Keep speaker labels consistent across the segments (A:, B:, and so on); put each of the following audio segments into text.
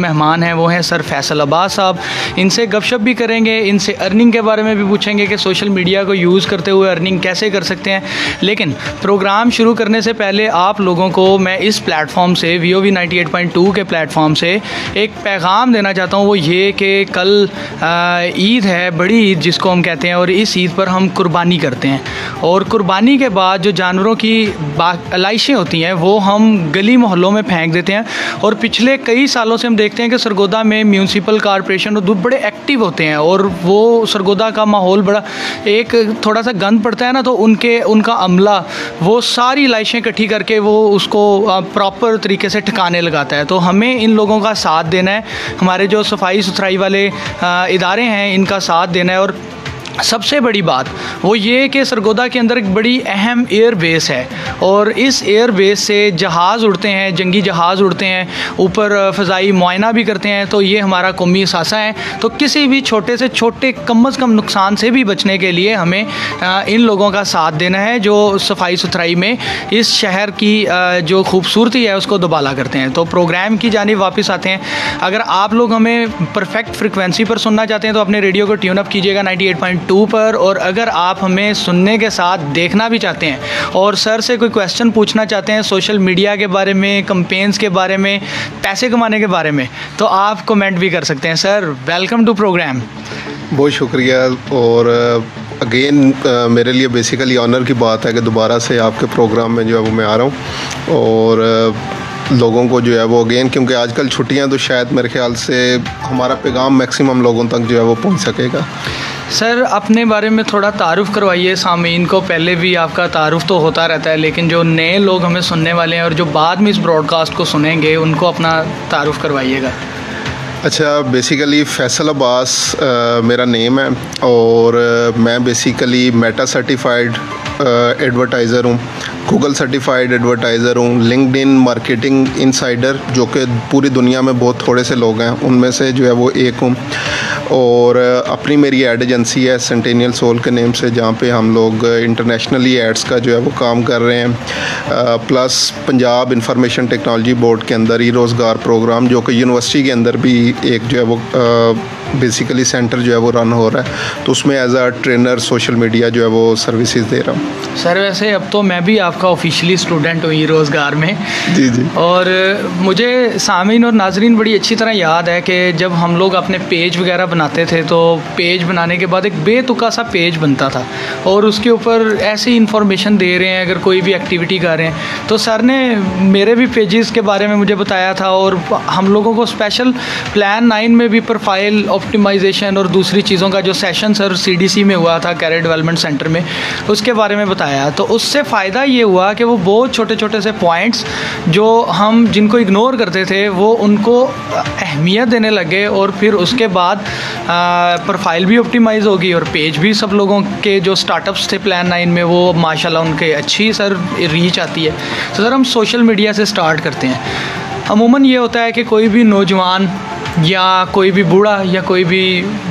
A: मेहमान हैं वो हैं सर फैसल अब्बास साहब। इनसे गपशप भी करेंगे, इनसे अर्निंग के बारे में भी पूछेंगे कि सोशल मीडिया को यूज़ करते हुए अर्निंग कैसे कर सकते हैं। लेकिन प्रोग्राम शुरू करने से पहले आप लोगों को मैं इस प्लेटफॉर्म से VOV 98.2 के प्लेटफॉर्म से एक पैगाम देना चाहता हूँ। वो ये कि कल ईद है, बड़ी ईद जिसको हम कहते हैं, और इस ईद पर हम कुर्बानी करते हैं। और कुर्बानी के बाद जो जानवरों की लाइशें होती हैं वो हम गली मोहल्लों में फेंक देते हैं। और पिछले कई सालों से हम देखते हैं कि सरगोदा में म्यूनसिपल कॉरपोरेशन और बड़े एक्टिव होते हैं, और वो सरगोदा का माहौल बड़ा एक थोड़ा सा गंद पड़ता है ना, तो उनका अमला वो सारी लाइशें इकट्ठी करके वो उसको प्रॉपर तरीके से ठिकाने लगाता है। तो हमें इन लोगों का साथ देना है, हमारे जो सफाई सुथराई वाले इदारे हैं इनका साथ देना है। और सबसे बड़ी बात वो ये कि सरगोदा के अंदर एक बड़ी अहम एयर बेस है, और इस एयर बेस से जहाज़ उड़ते हैं, जंगी जहाज़ उड़ते हैं, ऊपर फ़ज़ाई मुआयना भी करते हैं। तो ये हमारा कौमी असासा है। तो किसी भी छोटे से छोटे कम अज़ कम नुकसान से भी बचने के लिए हमें इन लोगों का साथ देना है जो सफाई सुथराई में इस शहर की जो खूबसूरती है उसको दुबाला करते हैं। तो प्रोग्राम की जानिब वापस आते हैं। अगर आप लोग हमें परफेक्ट फ्रिक्वेंसी पर सुनना चाहते हैं तो अपने रेडियो को ट्यून अप कीजिएगा 98.2 पर। और अगर आप हमें सुनने के साथ देखना भी चाहते हैं और सर से कोई क्वेश्चन पूछना चाहते हैं सोशल मीडिया के बारे में, कैंपेन्स के बारे में, पैसे कमाने के बारे में, तो आप कमेंट भी कर सकते हैं। Sir welcome to program.
B: बहुत शुक्रिया। और अगेन मेरे लिए बेसिकली ऑनर की बात है कि दोबारा से आपके प्रोग्राम में जो है वो मैं आ रहा हूँ, और लोगों को जो है वो अगेन, क्योंकि आजकल छुट्टियां, तो शायद मेरे ख्याल से हमारा पैगाम मैक्सिमम लोगों तक जो है वो पहुंच सकेगा।
A: सर अपने बारे में थोड़ा तारुफ़ करवाइए सामीन को। पहले भी आपका तारुफ़ तो होता रहता है, लेकिन जो नए लोग हमें सुनने वाले हैं और जो बाद में इस ब्रॉडकास्ट को सुनेंगे उनको अपना तारुफ़ करवाइएगा।
B: अच्छा, बेसिकली फैसल अब्बास मेरा नेम है, और मैं बेसिकली मेटा सर्टिफाइड एडवर्टाइज़र हूँ, गूगल सर्टिफाइड एडवर्टाइज़र हूँ, लिंक्डइन मार्केटिंग इनसाइडर, जो कि पूरी दुनिया में बहुत थोड़े से लोग हैं उनमें से जो है वो एक हूँ। और अपनी मेरी एड एजेंसी है सेंटेनियल सोल के नेम से, जहाँ पे हम लोग इंटरनेशनली एड्स का जो है वो काम कर रहे हैं। Plus Punjab information technology board के अंदर रोज़गार प्रोग्राम, जो कि यूनिवर्सिटी के अंदर भी एक जो है वो बेसिकली सेंटर जो है वो रन हो रहा है, तो उसमें as a trainer social media जो है वो सर्विसेज दे रहा हूँ।
A: सर वैसे अब तो मैं भी आपका ऑफिशियली स्टूडेंट हूँ रोज़गार में।
B: जी जी।
A: और मुझे सामीन और नाजरीन बड़ी अच्छी तरह याद है कि जब हम लोग अपने पेज वगैरह बनाते थे, तो पेज बनाने के बाद एक बेतुका सा पेज बनता था और उसके ऊपर ऐसी इन्फॉर्मेशन दे रहे हैं, अगर कोई भी एक्टिविटी कर रहे हैं। तो सर ने मेरे भी पेजेस के बारे में मुझे बताया था, और हम लोगों को स्पेशल प्लान 9 में भी प्रोफाइल ऑप्टिमाइजेशन और दूसरी चीज़ों का जो सेशन सर CDC में हुआ था, कैरियर डेवलपमेंट सेंटर में, उसके बारे में बताया। तो उससे फ़ायदा ये हुआ कि वो बहुत छोटे छोटे से पॉइंट्स जो हम जिनको इग्नोर करते थे वो उनको अहमियत देने लगे, और फिर उसके बाद प्रोफाइल भी ऑप्टिमाइज़ होगी और पेज भी सब लोगों के जो स्टार्टअप्स थे प्लान 9 में वो माशाल्लाह उनके अच्छी सर रीच आती है। तो सर हम सोशल मीडिया से स्टार्ट करते हैं। अमूमन ये होता है कि कोई भी नौजवान या कोई भी बूढ़ा या कोई भी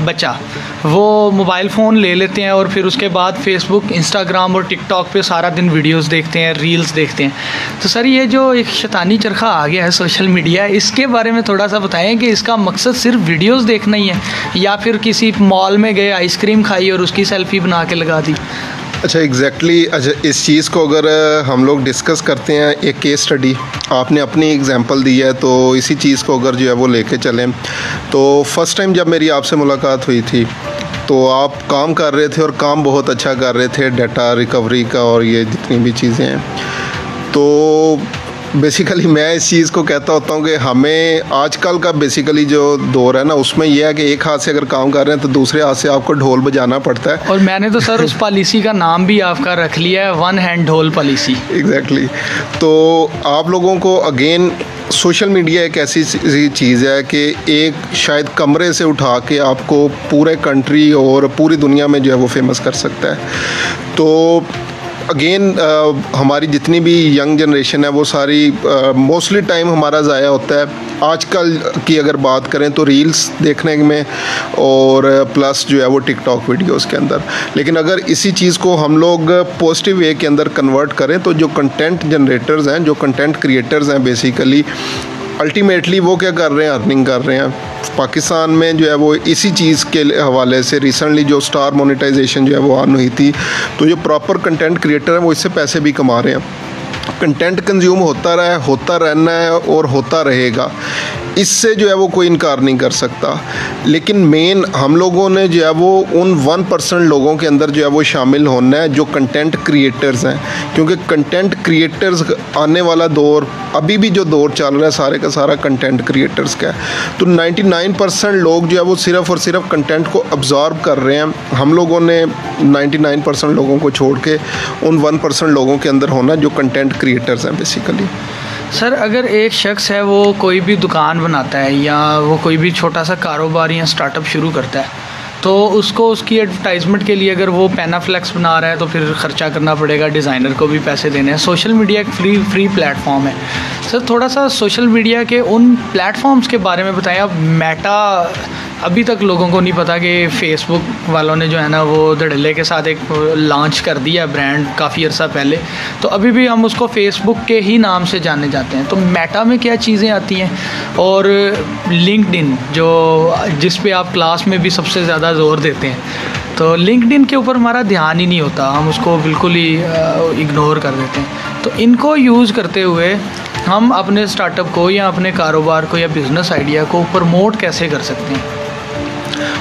A: बच्चा वो मोबाइल फ़ोन ले लेते हैं और फिर उसके बाद फेसबुक, इंस्टाग्राम और टिकटॉक पे सारा दिन वीडियोस देखते हैं, रील्स देखते हैं। तो सर ये जो एक शैतानी चरखा आ गया है सोशल मीडिया, इसके बारे में थोड़ा सा बताएं कि इसका मकसद सिर्फ वीडियोस देखना ही है या फिर किसी मॉल में गए आइसक्रीम खाई और उसकी सेल्फ़ी बना के लगा दी?
B: अच्छा एग्जैक्टली। अच्छा, इस चीज़ को अगर हम लोग डिस्कस करते हैं, एक केस स्टडी आपने अपनी एग्जांपल दी है, तो इसी चीज़ को अगर जो है वो लेके चलें, तो फर्स्ट टाइम जब मेरी आपसे मुलाकात हुई थी तो आप काम कर रहे थे और काम बहुत अच्छा कर रहे थे, डाटा रिकवरी का और ये जितनी भी चीज़ें हैं। तो बेसिकली मैं इस चीज़ को कहता होता हूँ कि हमें आजकल का बेसिकली जो दौर है ना, उसमें यह है कि एक हाथ से अगर काम कर रहे हैं तो दूसरे हाथ से आपको ढोल बजाना पड़ता है।
A: और मैंने तो सर उस पॉलिसी का नाम भी आपका रख लिया है, 1 हैंड ढोल पॉलिसी।
B: एग्जैक्टली। तो आप लोगों को अगेन सोशल मीडिया एक ऐसी चीज़ है कि एक शायद कमरे से उठा के आपको पूरे कंट्री और पूरी दुनिया में जो है वो फेमस कर सकता है। तो अगेन हमारी जितनी भी यंग जनरेशन है वो सारी मोस्टली टाइम हमारा ज़ाया होता है आजकल की अगर बात करें तो रील्स देखने में और प्लस जो है वो टिकटॉक वीडियोस के अंदर। लेकिन अगर इसी चीज़ को हम लोग पॉजिटिव वे के अंदर कन्वर्ट करें तो जो कंटेंट जनरेटर्स हैं, जो कंटेंट क्रिएटर्स हैं, बेसिकली अल्टीमेटली वो क्या कर रहे हैं, अर्निंग कर रहे हैं। पाकिस्तान में जो है वो इसी चीज़ के हवाले से रिसेंटली जो स्टार मोनेटाइजेशन जो है वो ऑन हुई थी, तो जो प्रॉपर कंटेंट क्रिएटर हैं वो इससे पैसे भी कमा रहे हैं। कंटेंट कंज्यूम होता रहा है, होता रहना है और होता रहेगा, इससे जो है वो कोई इनकार नहीं कर सकता। लेकिन मेन हम लोगों ने जो है वो उन 1% लोगों के अंदर जो है वो शामिल होना है जो कंटेंट क्रिएटर्स हैं, क्योंकि कंटेंट क्रिएटर्स आने वाला दौर, अभी भी जो दौर चल रहा है सारे का सारा कंटेंट क्रिएटर्स का है। तो 99% लोग जो है वो सिर्फ़ और सिर्फ कंटेंट को अब्जॉर्ब कर रहे हैं। हम लोगों ने 99% लोगों को छोड़ के उन 1% लोगों के अंदर होना जो कंटेंट क्रिएटर्स हैं बेसिकली।
A: सर, अगर एक शख्स है वो कोई भी दुकान बनाता है या वो कोई भी छोटा सा कारोबार या स्टार्टअप शुरू करता है, तो उसको उसकी एडवर्टाइजमेंट के लिए अगर वो पेनाफ्लेक्स बना रहा है तो फिर ख़र्चा करना पड़ेगा, डिज़ाइनर को भी पैसे देने हैं। सोशल मीडिया एक फ्री प्लेटफॉर्म है। सर, थोड़ा सा सोशल मीडिया के उन प्लेटफॉर्म्स के बारे में बताएं। अब मेटा, अभी तक लोगों को नहीं पता कि फेसबुक वालों ने जो है ना वो धड़ल्ले के साथ एक लॉन्च कर दिया ब्रांड काफ़ी अर्सा पहले, तो अभी भी हम उसको फेसबुक के ही नाम से जाने जाते हैं। तो मेटा में क्या चीज़ें आती हैं, और लिंक्डइन जो जिस पे आप क्लास में भी सबसे ज़्यादा ज़ोर देते हैं, तो लिंक्डइन के ऊपर हमारा ध्यान ही नहीं होता, हम उसको बिल्कुल ही इग्नोर कर देते हैं। तो इनको यूज़ करते हुए हम अपने स्टार्टअप को या अपने कारोबार को या बिज़नेस आइडिया को प्रमोट कैसे कर सकते हैं?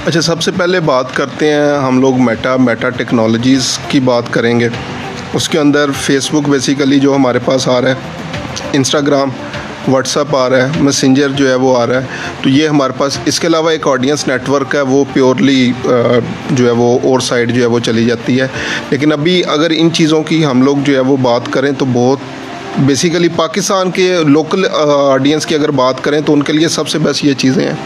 B: अच्छा, सबसे पहले बात करते हैं हम लोग मेटा टेक्नोलॉजीज़ की बात करेंगे। उसके अंदर फेसबुक बेसिकली जो हमारे पास आ रहा है, इंस्टाग्राम, व्हाट्सअप आ रहा है, मैसेंजर जो है वो आ रहा है। तो ये हमारे पास, इसके अलावा एक ऑडियंस नेटवर्क है, वो प्योरली जो है वो और साइड जो है वो चली जाती है। लेकिन अभी अगर इन चीज़ों की हम लोग जो है वो बात करें तो बहुत बेसिकली पाकिस्तान के लोकल ऑडियंस की अगर बात करें तो उनके लिए सबसे बेस्ट ये चीज़ें हैं।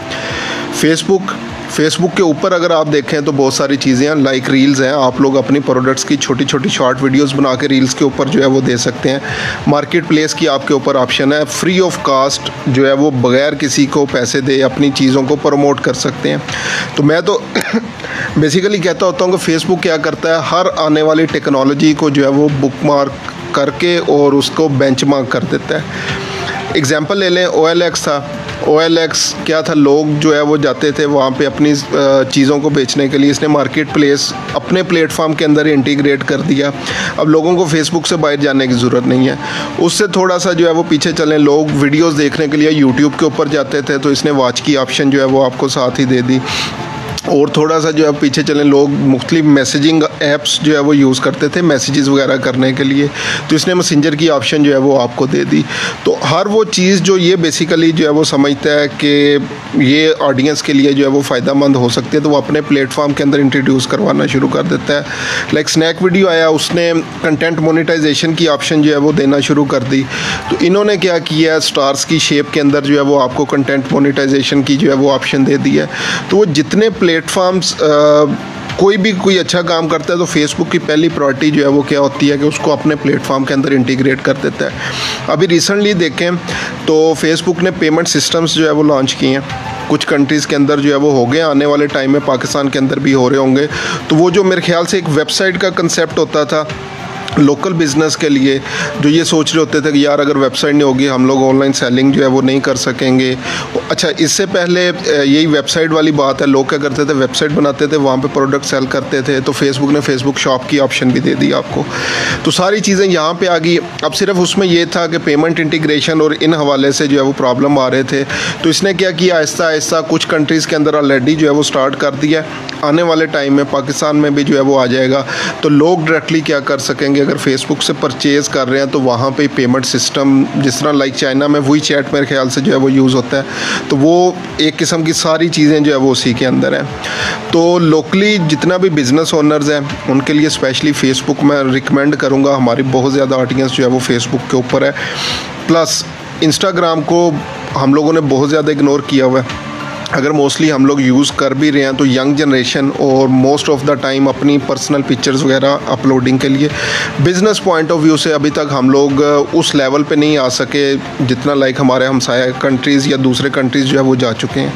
B: फेसबुक के ऊपर अगर आप देखें तो बहुत सारी चीज़ें हैं, लाइक रील्स हैं। आप लोग अपनी प्रोडक्ट्स की छोटी छोटी शॉर्ट वीडियोस बना के रील्स के ऊपर जो है वो दे सकते हैं। मार्केट प्लेस की आपके ऊपर ऑप्शन है, फ्री ऑफ कास्ट जो है वो बग़ैर किसी को पैसे दे अपनी चीज़ों को प्रमोट कर सकते हैं। तो मैं तो बेसिकली कहता होता हूँ कि फेसबुक क्या करता है, हर आने वाली टेक्नोलॉजी को जो है वो बुकमार्क करके और उसको बेंचमार्क कर देता है। एग्जांपल ले लें, OLX था। OLX क्या था, लोग जो है वो जाते थे वहाँ पे अपनी चीज़ों को बेचने के लिए। इसने मार्केट प्लेस अपने प्लेटफॉर्म के अंदर इंटीग्रेट कर दिया। अब लोगों को फेसबुक से बाहर जाने की ज़रूरत नहीं है। उससे थोड़ा सा जो है वो पीछे चलें, लोग वीडियोस देखने के लिए यूट्यूब के ऊपर जाते थे, तो इसने वॉच की ऑप्शन जो है वो आपको साथ ही दे दी। और थोड़ा सा जो है पीछे चलें, लोग मुख्तलिफ मैसेजिंग ऐप्स जो है वो यूज़ करते थे मैसेजेस वगैरह करने के लिए, तो इसने मैसेंजर की ऑप्शन जो है वो आपको दे दी। तो हर वो चीज़ जो ये बेसिकली जो है वो समझता है कि ये ऑडियंस के लिए जो है वो फ़ायदा मंद हो सकती है, तो वो अपने प्लेटफॉर्म के अंदर इंट्रोड्यूस करवाना शुरू कर देता है। लाइक स्नैक वीडियो आया, उसने कंटेंट मोनेटाइजेशन की ऑप्शन जो है वो देना शुरू कर दी। तो इन्होंने क्या किया, स्टार्स की शेप के अंदर जो है वो आपको कंटेंट मोनेटाइजेशन की जो है वो ऑप्शन दे दी है। तो वो जितने प्लेटफॉर्म्स कोई अच्छा काम करता है तो फेसबुक की पहली प्रायोरिटी जो है वो क्या होती है कि उसको अपने प्लेटफॉर्म के अंदर इंटीग्रेट कर देता है। अभी रिसेंटली देखें तो फेसबुक ने पेमेंट सिस्टम्स जो है वो लॉन्च किए हैं कुछ कंट्रीज़ के अंदर जो है वो हो गए, आने वाले टाइम में पाकिस्तान के अंदर भी हो रहे होंगे। तो वो जो मेरे ख्याल से एक वेबसाइट का कंसेप्ट होता था लोकल बिज़नेस के लिए, जो ये सोच रहे होते थे कि यार अगर वेबसाइट नहीं होगी हम लोग ऑनलाइन सेलिंग जो है वो नहीं कर सकेंगे। अच्छा, इससे पहले यही वेबसाइट वाली बात है, लोग क्या करते थे, वेबसाइट बनाते थे, वहाँ पे प्रोडक्ट सेल करते थे, तो फेसबुक ने फेसबुक शॉप की ऑप्शन भी दे दी आपको। तो सारी चीज़ें यहाँ पे आ गई। अब सिर्फ उसमें ये था कि पेमेंट इंटीग्रेशन और इन हवाले से जो है वो प्रॉब्लम आ रहे थे, तो इसने क्या किया, आहिस्ता आहिस्ता कुछ कंट्रीज़ के अंदर ऑलरेडी जो है वो स्टार्ट कर दिया। आने वाले टाइम में पाकिस्तान में भी जो है वो आ जाएगा, तो लोग डायरेक्टली क्या कर सकेंगे, अगर फेसबुक से परचेज़ कर रहे हैं तो वहाँ पे पेमेंट सिस्टम जिस तरह लाइक चाइना में वही चैट मेरे ख्याल से जो है वो यूज़ होता है, तो वो एक किस्म की सारी चीज़ें जो है वो उसी के अंदर हैं। तो लोकली जितना भी बिज़नेस ओनर्स हैं उनके लिए स्पेशली फ़ेसबुक मैं रिकमेंड करूँगा। हमारी बहुत ज़्यादा ऑडियंस जो है वो फेसबुक के ऊपर है, प्लस इंस्टाग्राम को हम लोगों ने बहुत ज़्यादा इग्नोर किया हुआ है। अगर मोस्टली हम लोग यूज़ कर भी रहे हैं तो यंग जनरेशन और मोस्ट ऑफ द टाइम अपनी पर्सनल पिक्चर्स वगैरह अपलोडिंग के लिए, बिज़नेस पॉइंट ऑफ व्यू से अभी तक हम लोग उस लेवल पे नहीं आ सके जितना लाइक हमारे हमसाया कंट्रीज़ या दूसरे कंट्रीज़ जो है वो जा चुके हैं।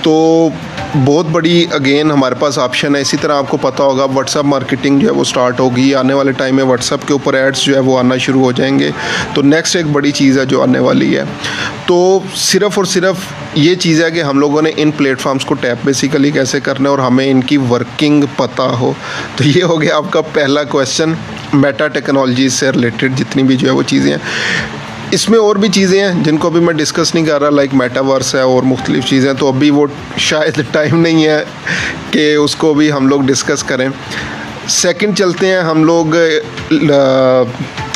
B: तो बहुत बड़ी अगेन हमारे पास ऑप्शन है। इसी तरह आपको पता होगा व्हाट्सअप मार्केटिंग जो है वो स्टार्ट होगी, आने वाले टाइम में व्हाट्सअप के ऊपर एड्स जो है वो आना शुरू हो जाएंगे। तो नेक्स्ट एक बड़ी चीज़ है जो आने वाली है। तो सिर्फ़ और सिर्फ ये चीज़ है कि हम लोगों ने इन प्लेटफॉर्म्स को टैप बेसिकली कैसे करना है और हमें इनकी वर्किंग पता हो। तो ये हो गया आपका पहला क्वेश्चन मेटा टेक्नोलॉजी से रिलेटेड जितनी भी जो है वो चीज़ें हैं। इसमें और भी चीज़ें हैं जिनको अभी मैं डिस्कस नहीं कर रहा, लाइक मेटावर्स है और मुख्तलिफ चीज़ें, तो अभी वो शायद टाइम नहीं है कि उसको भी हम लोग डिस्कस करें। सेकंड चलते हैं हम लोग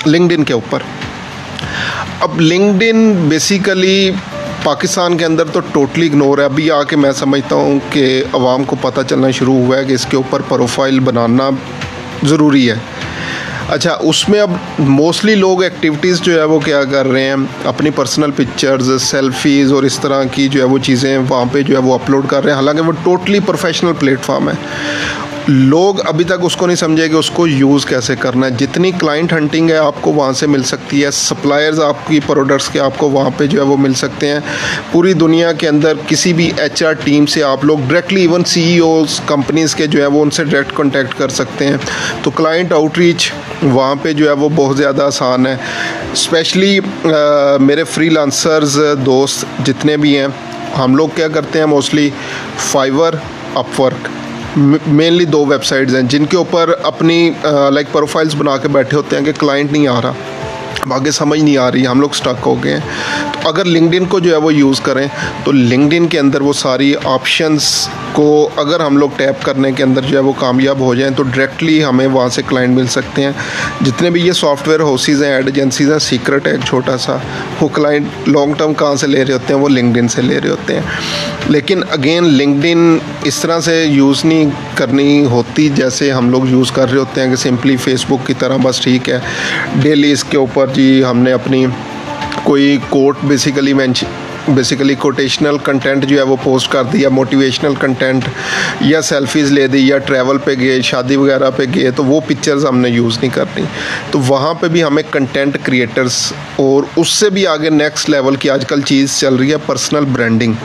B: लिंक्डइन के ऊपर। अब लिंक्डइन बेसिकली पाकिस्तान के अंदर तो टोटली इग्नोर है। अभी आके मैं समझता हूँ कि आवाम को पता चलना शुरू हुआ है कि इसके ऊपर प्रोफाइल बनाना ज़रूरी है। अच्छा, उसमें अब मोस्टली लोग एक्टिविटीज़ जो है वो क्या कर रहे हैं, अपनी पर्सनल पिक्चर्स, सेल्फीज़ और इस तरह की जो है वो चीज़ें वहाँ पे जो है वो अपलोड कर रहे हैं। हालांकि वो टोटली प्रोफेशनल प्लेटफॉर्म है। लोग अभी तक उसको नहीं समझे कि उसको यूज़ कैसे करना है। जितनी क्लाइंट हंटिंग है आपको वहाँ से मिल सकती है, सप्लायर्स आपकी प्रोडक्ट्स के आपको वहाँ पे जो है वो मिल सकते हैं। पूरी दुनिया के अंदर किसी भी HR टीम से आप लोग डायरेक्टली इवन CEOs कंपनीज़ के जो है वो उनसे डायरेक्ट कॉन्टैक्ट कर सकते हैं। तो क्लाइंट आउटरीच वहाँ पे जो है वो बहुत ज़्यादा आसान है। स्पेशली मेरे फ्रीलांसर्स दोस्त जितने भी हैं, हम लोग क्या करते हैं mostly Fiverr, Upwork, mainly 2 websites हैं जिनके ऊपर अपनी लाइक प्रोफाइल्स बना के बैठे होते हैं कि क्लाइंट नहीं आ रहा, आगे समझ नहीं आ रही, हम लोग स्टक हो गए हैं। तो अगर लिंक्डइन को जो है वो यूज़ करें तो लिंक्डइन के अंदर वो सारी ऑप्शंस को अगर हम लोग टैप करने के अंदर जो है वो कामयाब हो जाएं तो डायरेक्टली हमें वहाँ से क्लाइंट मिल सकते हैं। जितने भी ये सॉफ्टवेयर हाउसेज हैं, एड एजेंसीज हैं, सीक्रेट है एक छोटा सा, वो क्लाइंट लॉन्ग टर्म कहाँ से ले रहे होते हैं, वो लिंक्डइन से ले रहे होते हैं। लेकिन अगेन लिंक्डइन इस तरह से यूज़ नहीं करनी होती जैसे हम लोग यूज़ कर रहे होते हैं कि सिंपली फेसबुक की तरह बस ठीक है डेली इसके ऊपर जी हमने अपनी कोई कोट बेसिकली कोटेशनल कंटेंट जो है वो पोस्ट कर दिया, मोटिवेशनल कंटेंट, या सेल्फीज़ ले दी, या ट्रैवल पे गए, शादी वगैरह पे गए, तो वो पिक्चर्स हमने यूज़ नहीं करनी। तो वहाँ पे भी हमें कंटेंट क्रिएटर्स और उससे भी आगे नेक्स्ट लेवल की आजकल चीज़ चल रही है पर्सनल ब्रांडिंग।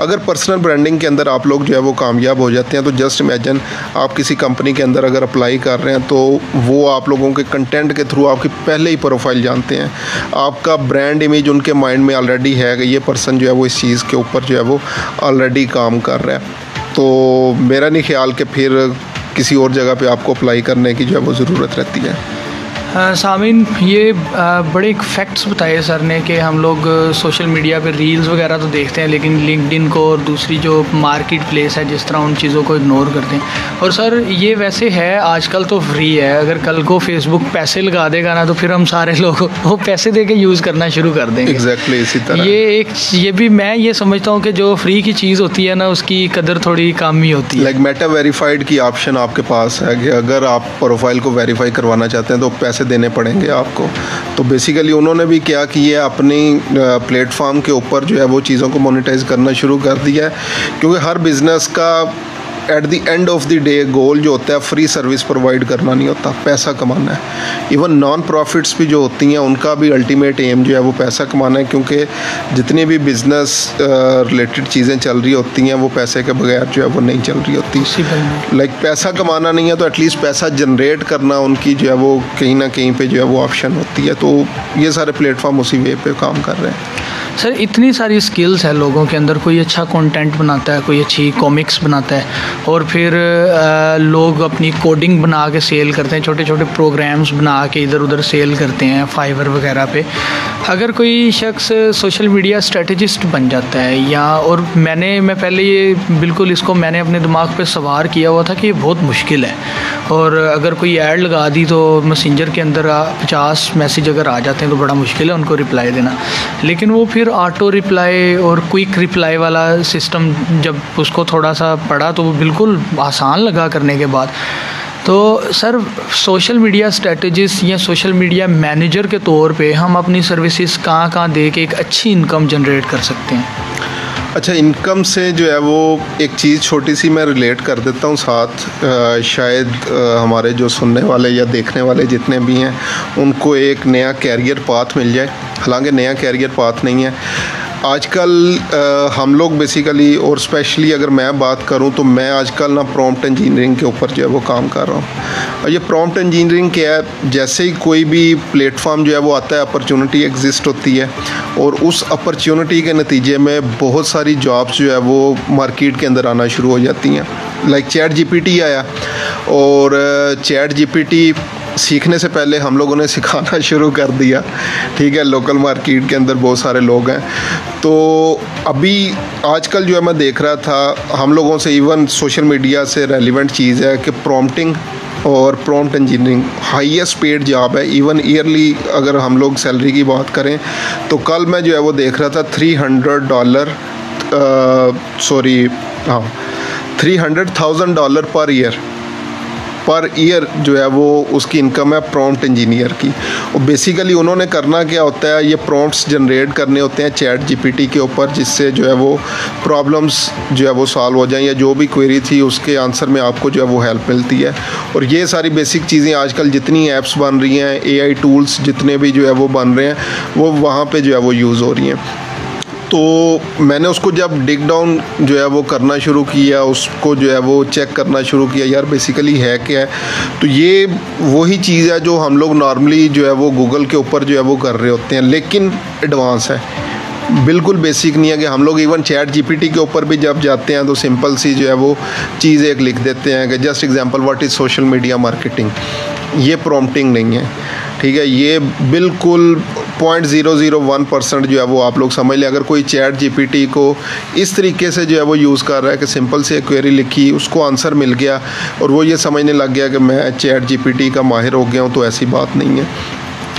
B: अगर पर्सनल ब्रांडिंग के अंदर आप लोग जो है वो कामयाब हो जाते हैं तो जस्ट इमेजिन आप किसी कंपनी के अंदर अगर अप्लाई कर रहे हैं तो वो आप लोगों के कंटेंट के थ्रू आपकी पहले ही प्रोफाइल जानते हैं, आपका ब्रांड इमेज उनके माइंड में ऑलरेडी है कि ये पर्सन जो है वो इस चीज़ के ऊपर जो है वो ऑलरेडी काम कर रहा है। तो मेरा नहीं ख्याल कि फिर किसी और जगह पे आपको अप्लाई करने की जो है वो ज़रूरत रहती है।
A: सामीन, ये बड़े एक फैक्ट्स बताए सर ने कि हम लोग सोशल मीडिया पे रील्स वगैरह तो देखते हैं लेकिन लिंक्डइन को और दूसरी जो मार्केट प्लेस है जिस तरह उन चीज़ों को इग्नोर करते हैं। और सर ये वैसे है आजकल तो फ्री है, अगर कल को फेसबुक पैसे लगा देगा ना तो फिर हम सारे लोग वो पैसे दे के यूज़ करना शुरू कर देंगे।
B: एग्जैक्टली इसी तरह
A: ये भी मैं ये समझता हूँ कि जो फ्री की चीज़ होती है ना उसकी कदर थोड़ी कम ही होती है।
B: लाइक मेटा वेरीफाइड की ऑप्शन आपके पास है कि अगर आप प्रोफाइल को वेरीफाई करवाना चाहते हैं तो पैसे देने पड़ेंगे आपको। तो बेसिकली उन्होंने भी क्या किया, अपनी प्लेटफॉर्म के ऊपर जो है वो चीज़ों को मोनेटाइज करना शुरू कर दिया है, क्योंकि हर बिज़नेस का at the end of the day goal जो होता है फ्री सर्विस प्रोवाइड करना नहीं होता, पैसा कमाना है। इवन नॉन प्रॉफिट्स भी जो होती हैं उनका भी अल्टीमेट एम जो है वो पैसा कमाना है, क्योंकि जितनी भी बिज़नेस रिलेटेड चीज़ें चल रही होती हैं वो पैसे के बगैर जो है वो नहीं चल रही होती। लाइक पैसा कमाना नहीं है तो एटलीस्ट पैसा जनरेट करना उनकी जो है वो कहीं ना कहीं पे जो है वो ऑप्शन होती है। तो ये सारे प्लेटफॉर्म उसी वे पे काम कर रहे हैं।
A: सर इतनी सारी स्किल्स है लोगों के अंदर, कोई अच्छा कंटेंट बनाता है, कोई अच्छी कॉमिक्स बनाता है और फिर लोग अपनी कोडिंग बना के सेल करते हैं, छोटे छोटे प्रोग्राम्स बना के इधर उधर सेल करते हैं फाइवर वगैरह पे। अगर कोई शख्स सोशल मीडिया स्ट्रेटजिस्ट बन जाता है या और मैं पहले ये बिल्कुल इसको मैंने अपने दिमाग पे सवार किया हुआ था कि ये बहुत मुश्किल है, और अगर कोई ऐड लगा दी तो मैसेंजर के अंदर 50 मैसेज अगर आ जाते हैं तो बड़ा मुश्किल है उनको रिप्लाई देना। लेकिन वो फिर ऑटो रिप्लाई और क्विक रिप्लाई वाला सिस्टम जब उसको थोड़ा सा पढ़ा तो वो बिल्कुल आसान लगा करने के बाद। तो सर सोशल मीडिया स्ट्रेटजिस्ट या सोशल मीडिया मैनेजर के तौर पे हम अपनी सर्विसेज कहाँ दे के एक अच्छी इनकम जनरेट कर सकते हैं?
B: अच्छा, इनकम से जो है वो एक चीज़ छोटी सी मैं रिलेट कर देता हूँ साथ, शायद हमारे जो सुनने वाले या देखने वाले जितने भी हैं उनको एक नया कैरियर पाथ मिल जाए। हालांकि नया कैरियर पाथ नहीं है, आजकल हम लोग बेसिकली, और स्पेशली अगर मैं बात करूं तो मैं आजकल ना प्रॉम्प्ट इंजीनियरिंग के ऊपर जो है वो काम कर रहा हूं। और ये प्रॉम्प्ट इंजीनियरिंग क्या है, जैसे ही कोई भी प्लेटफॉर्म जो है वो आता है, अपॉर्चुनिटी एग्जिस्ट होती है और उस अपॉर्चुनिटी के नतीजे में बहुत सारी जॉब्स जो है वो मार्केट के अंदर आना शुरू हो जाती हैं। लाइक चैट जीपीटी आया, और चैट जीपीटी सीखने से पहले हम लोगों ने सिखाना शुरू कर दिया, ठीक है। लोकल मार्केट के अंदर बहुत सारे लोग हैं, तो अभी आजकल जो है मैं देख रहा था हम लोगों से, इवन सोशल मीडिया से रेलिवेंट चीज़ है कि प्रॉम्प्टिंग और prompt engineering highest paid job है। इवन ईयरली अगर हम लोग सैलरी की बात करें तो कल मैं जो है वो देख रहा था $300 $300,000 पर ईयर जो है वो उसकी इनकम है प्रॉम्प्ट इंजीनियर की। और बेसिकली उन्होंने करना क्या होता है, ये प्रॉम्प्ट्स जनरेट करने होते हैं चैट जीपीटी के ऊपर, जिससे जो है वो प्रॉब्लम्स जो है वो सॉल्व हो जाएं, या जो भी क्वेरी थी उसके आंसर में आपको जो है वो हेल्प मिलती है। और ये सारी बेसिक चीज़ें आजकल जितनी ऐप्स बन रही हैं, एआई टूल्स जितने भी जो है वो बन रहे हैं, वो वहाँ पर जो है वो यूज़ हो रही हैं। तो मैंने उसको जब डिग डाउन जो है वो करना शुरू किया, उसको जो है वो चेक करना शुरू किया, यार बेसिकली है क्या है। तो ये वही चीज़ है जो हम लोग नॉर्मली जो है वो गूगल के ऊपर जो है वो कर रहे होते हैं, लेकिन एडवांस है, बिल्कुल बेसिक नहीं है। कि हम लोग इवन चैट जीपीटी के ऊपर भी जब जाते हैं तो सिंपल सी जो है वो चीज़ एक लिख देते हैं कि just example what is social media marketing. ये प्रॉम्प्टिंग नहीं है, ठीक है। ये बिल्कुल 0.001% जो है वो आप लोग समझ लें। अगर कोई चैट जीपीटी को इस तरीके से जो है वो यूज़ कर रहा है कि सिंपल से एक क्वेरी लिखी, उसको आंसर मिल गया और वो ये समझने लग गया कि मैं चैट जीपीटी का माहिर हो गया हूँ, तो ऐसी बात नहीं है,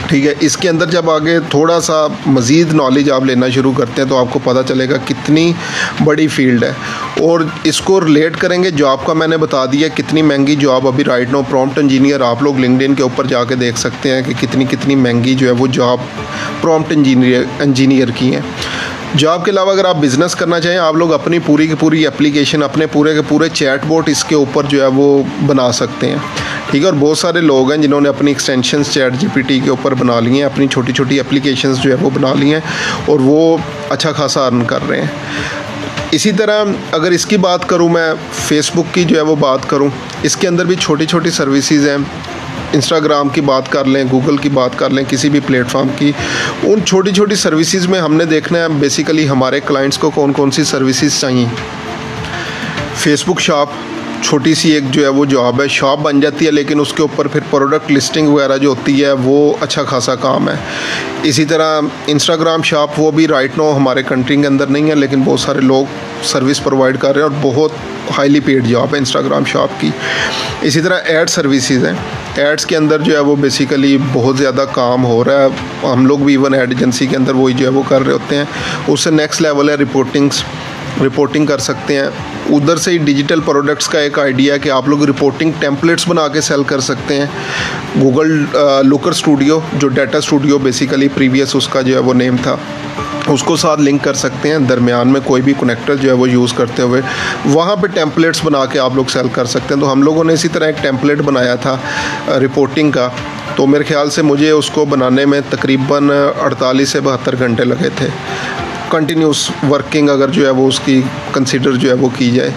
B: ठीक है। इसके अंदर जब आगे थोड़ा सा मज़ीद नॉलेज आप लेना शुरू करते हैं तो आपको पता चलेगा कितनी बड़ी फील्ड है। और इसको रिलेट करेंगे जॉब का, मैंने बता दिया कितनी महंगी जॉब अभी राइट नाउ प्रॉम्प्ट इंजीनियर, आप लोग लिंक्डइन के ऊपर जाके देख सकते हैं कि कितनी महंगी जो है वो जॉब प्रॉम्प्ट इंजीनियर की है। जॉब के अलावा अगर आप बिज़नेस करना चाहें, आप लोग अपनी पूरी की पूरी एप्लीकेशन, अपने पूरे के पूरे चैटबॉट इसके ऊपर जो है वो बना सकते हैं, ठीक है। और बहुत सारे लोग हैं जिन्होंने अपनी एक्सटेंशंस चैट जीपीटी के ऊपर बना ली हैं, अपनी छोटी छोटी एप्लीकेशंस जो है वो बना ली हैं और वो अच्छा खासा अर्न कर रहे हैं। इसी तरह अगर इसकी बात करूं, मैं फेसबुक की जो है वो बात करूं, इसके अंदर भी छोटी छोटी सर्विसेज हैं। इंस्टाग्राम की बात कर लें, गूगल की बात कर लें, किसी भी प्लेटफॉर्म की, उन छोटी छोटी सर्विसेज में हमने देखना है बेसिकली हमारे क्लाइंट्स को कौन कौन सी सर्विसेज चाहिए। फेसबुक शॉप छोटी सी एक जो है वो जॉब है, शॉप बन जाती है, लेकिन उसके ऊपर फिर प्रोडक्ट लिस्टिंग वगैरह जो होती है वो अच्छा खासा काम है। इसी तरह इंस्टाग्राम शॉप, वो भी राइट नाउ हमारे कंट्री के अंदर नहीं है, लेकिन बहुत सारे लोग सर्विस प्रोवाइड कर रहे हैं और बहुत हाईली पेड जॉब है इंस्टाग्राम शॉप की। इसी तरह एड सर्विसेज हैं, एड्स के अंदर जो है वो बेसिकली बहुत ज़्यादा काम हो रहा है, हम लोग भी इवन एड एजेंसी के अंदर वही जो है वो कर रहे होते हैं। उससे नेक्स्ट लेवल है रिपोर्टिंग कर सकते हैं। उधर से ही डिजिटल प्रोडक्ट्स का एक आइडिया है कि आप लोग रिपोर्टिंग टेम्पलेट्स बना के सेल कर सकते हैं। गूगल लुकर स्टूडियो, जो डाटा स्टूडियो बेसिकली प्रीवियस उसका जो है वो नेम था, उसको साथ लिंक कर सकते हैं, दरमियान में कोई भी कनेक्टर जो है वो यूज़ करते हुए वहाँ पे टेम्पलेट्स बना के आप लोग सेल कर सकते हैं। तो हम लोगों ने इसी तरह एक टेम्पलेट बनाया था रिपोर्टिंग का, तो मेरे ख्याल से मुझे उसको बनाने में तकरीबन 48 से 72 घंटे लगे थे, कंटिन्यूस वर्किंग अगर जो है वो उसकी कंसिडर जो है वो की जाए।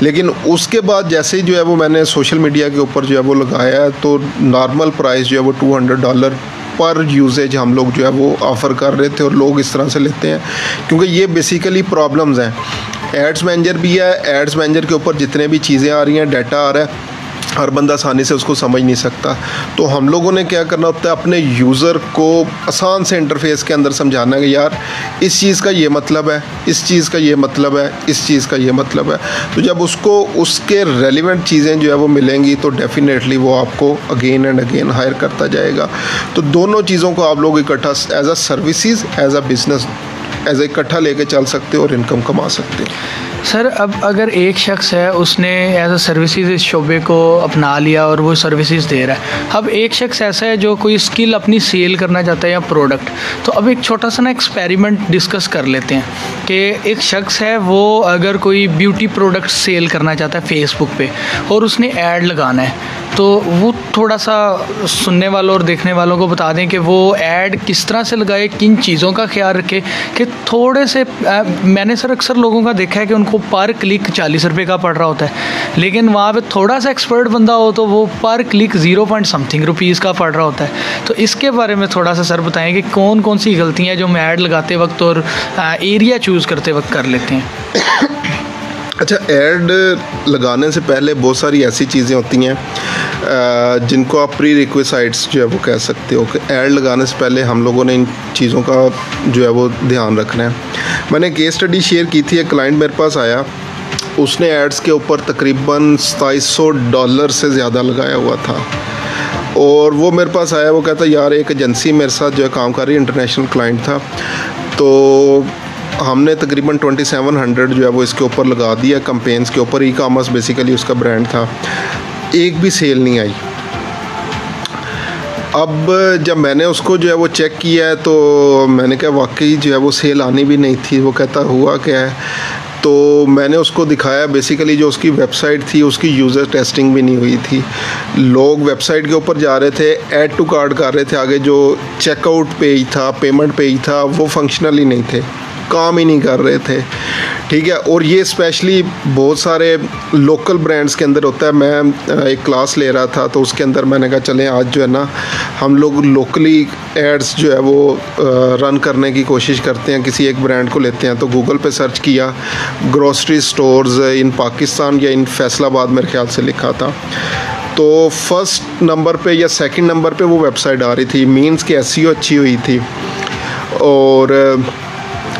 B: लेकिन उसके बाद जैसे ही जो है वो मैंने सोशल मीडिया के ऊपर जो है वो लगाया, तो नॉर्मल प्राइस जो है वो $200 पर यूजेज हम लोग जो है वो ऑफ़र कर रहे थे और लोग इस तरह से लेते हैं, क्योंकि ये बेसिकली प्रॉब्लम्स हैं। एड्स मैनेजर भी है, एड्स मैनेजर के ऊपर जितने भी चीज़ें आ रही हैं, डाटा आ रहा है, हर बंदा आसानी से उसको समझ नहीं सकता। तो हम लोगों ने क्या करना होता है, अपने यूज़र को आसान से इंटरफेस के अंदर समझाना है कि यार इस चीज़ का ये मतलब है, इस चीज़ का ये मतलब है, इस चीज़ का ये मतलब है। तो जब उसको उसके रेलिवेंट चीज़ें जो है वो मिलेंगी तो डेफिनेटली वो आपको अगेन एंड अगेन हायर करता जाएगा। तो दोनों चीज़ों को आप लोग इकट्ठा as a services, as a business, as इकट्ठा लेके चल सकते हो और इनकम कमा सकते हो।
A: सर अब अगर एक शख्स है उसने एज अ सर्विसेज इस शोबे को अपना लिया और वो सर्विसेज दे रहा है, अब एक शख्स ऐसा है जो कोई स्किल अपनी सेल करना चाहता है या प्रोडक्ट, तो अब एक छोटा सा ना एक्सपेरिमेंट डिस्कस कर लेते हैं कि एक शख्स है वो अगर कोई ब्यूटी प्रोडक्ट सेल करना चाहता है फेसबुक पे और उसने ऐड लगाना है, तो वो थोड़ा सा सुनने वालों और देखने वालों को बता दें कि वो ऐड किस तरह से लगाए, किन चीज़ों का ख्याल रखे कि थोड़े से मैंने सर अक्सर लोगों का देखा है कि उनको पर क्लिक 40 रुपये का पड़ रहा होता है, लेकिन वहाँ पे थोड़ा सा एक्सपर्ट बंदा हो तो वो पर क्लिक 0.something रुपीज़ का पड़ रहा होता है। तो इसके बारे में थोड़ा सा सर बताएं कि कौन कौन सी गलतियाँ जो हम ऐड लगाते वक्त और एरिया चूज़ करते वक्त कर लेते हैं।
B: अच्छा, ऐड लगाने से पहले बहुत सारी ऐसी चीज़ें होती हैं जिनको आप प्री रिक्विसाइट्स जो है वो कह सकते हो कि ऐड लगाने से पहले हम लोगों ने इन चीज़ों का जो है वो ध्यान रखना है। मैंने केस स्टडी शेयर की थी, एक क्लाइंट मेरे पास आया, उसने एड्स के ऊपर तकरीबन $2700 से ज़्यादा लगाया हुआ था और वो मेरे पास आया, वो कहता यार एक एजेंसी मेरे साथ जो है काम कर रही है, इंटरनेशनल क्लाइंट था, तो हमने तकरीबन 2700 जो है वो इसके ऊपर लगा दिया कैंपेन्स के ऊपर, ई कॉमर्स बेसिकली उसका ब्रांड था, एक भी सेल नहीं आई। अब जब मैंने उसको जो है वो चेक किया है तो मैंने कहा वाकई जो है वो सेल आनी भी नहीं थी। वो कहता हुआ क्या है, तो मैंने उसको दिखाया बेसिकली जो उसकी वेबसाइट थी उसकी यूज़र टेस्टिंग भी नहीं हुई थी। लोग वेबसाइट के ऊपर जा रहे थे, ऐड टू कार्ट कर रहे थे, आगे जो चेकआउट पेज था, पेमेंट पेज था, वो फंक्शनल ही नहीं थे, काम ही नहीं कर रहे थे। ठीक है, और ये स्पेशली बहुत सारे लोकल ब्रांड्स के अंदर होता है। मैं एक क्लास ले रहा था तो उसके अंदर मैंने कहा चलें आज जो है ना हम लोग लोकली एड्स जो है वो रन करने की कोशिश करते हैं, किसी एक ब्रांड को लेते हैं। तो गूगल पे सर्च किया, ग्रोसरी स्टोर्स इन पाकिस्तान या इन फैसलाबाद मेरे ख्याल से लिखा था, तो फर्स्ट नंबर पे या सेकंड नंबर पे वो वेबसाइट आ रही थी, मीन्स कि एसईओ अच्छी हुई थी। और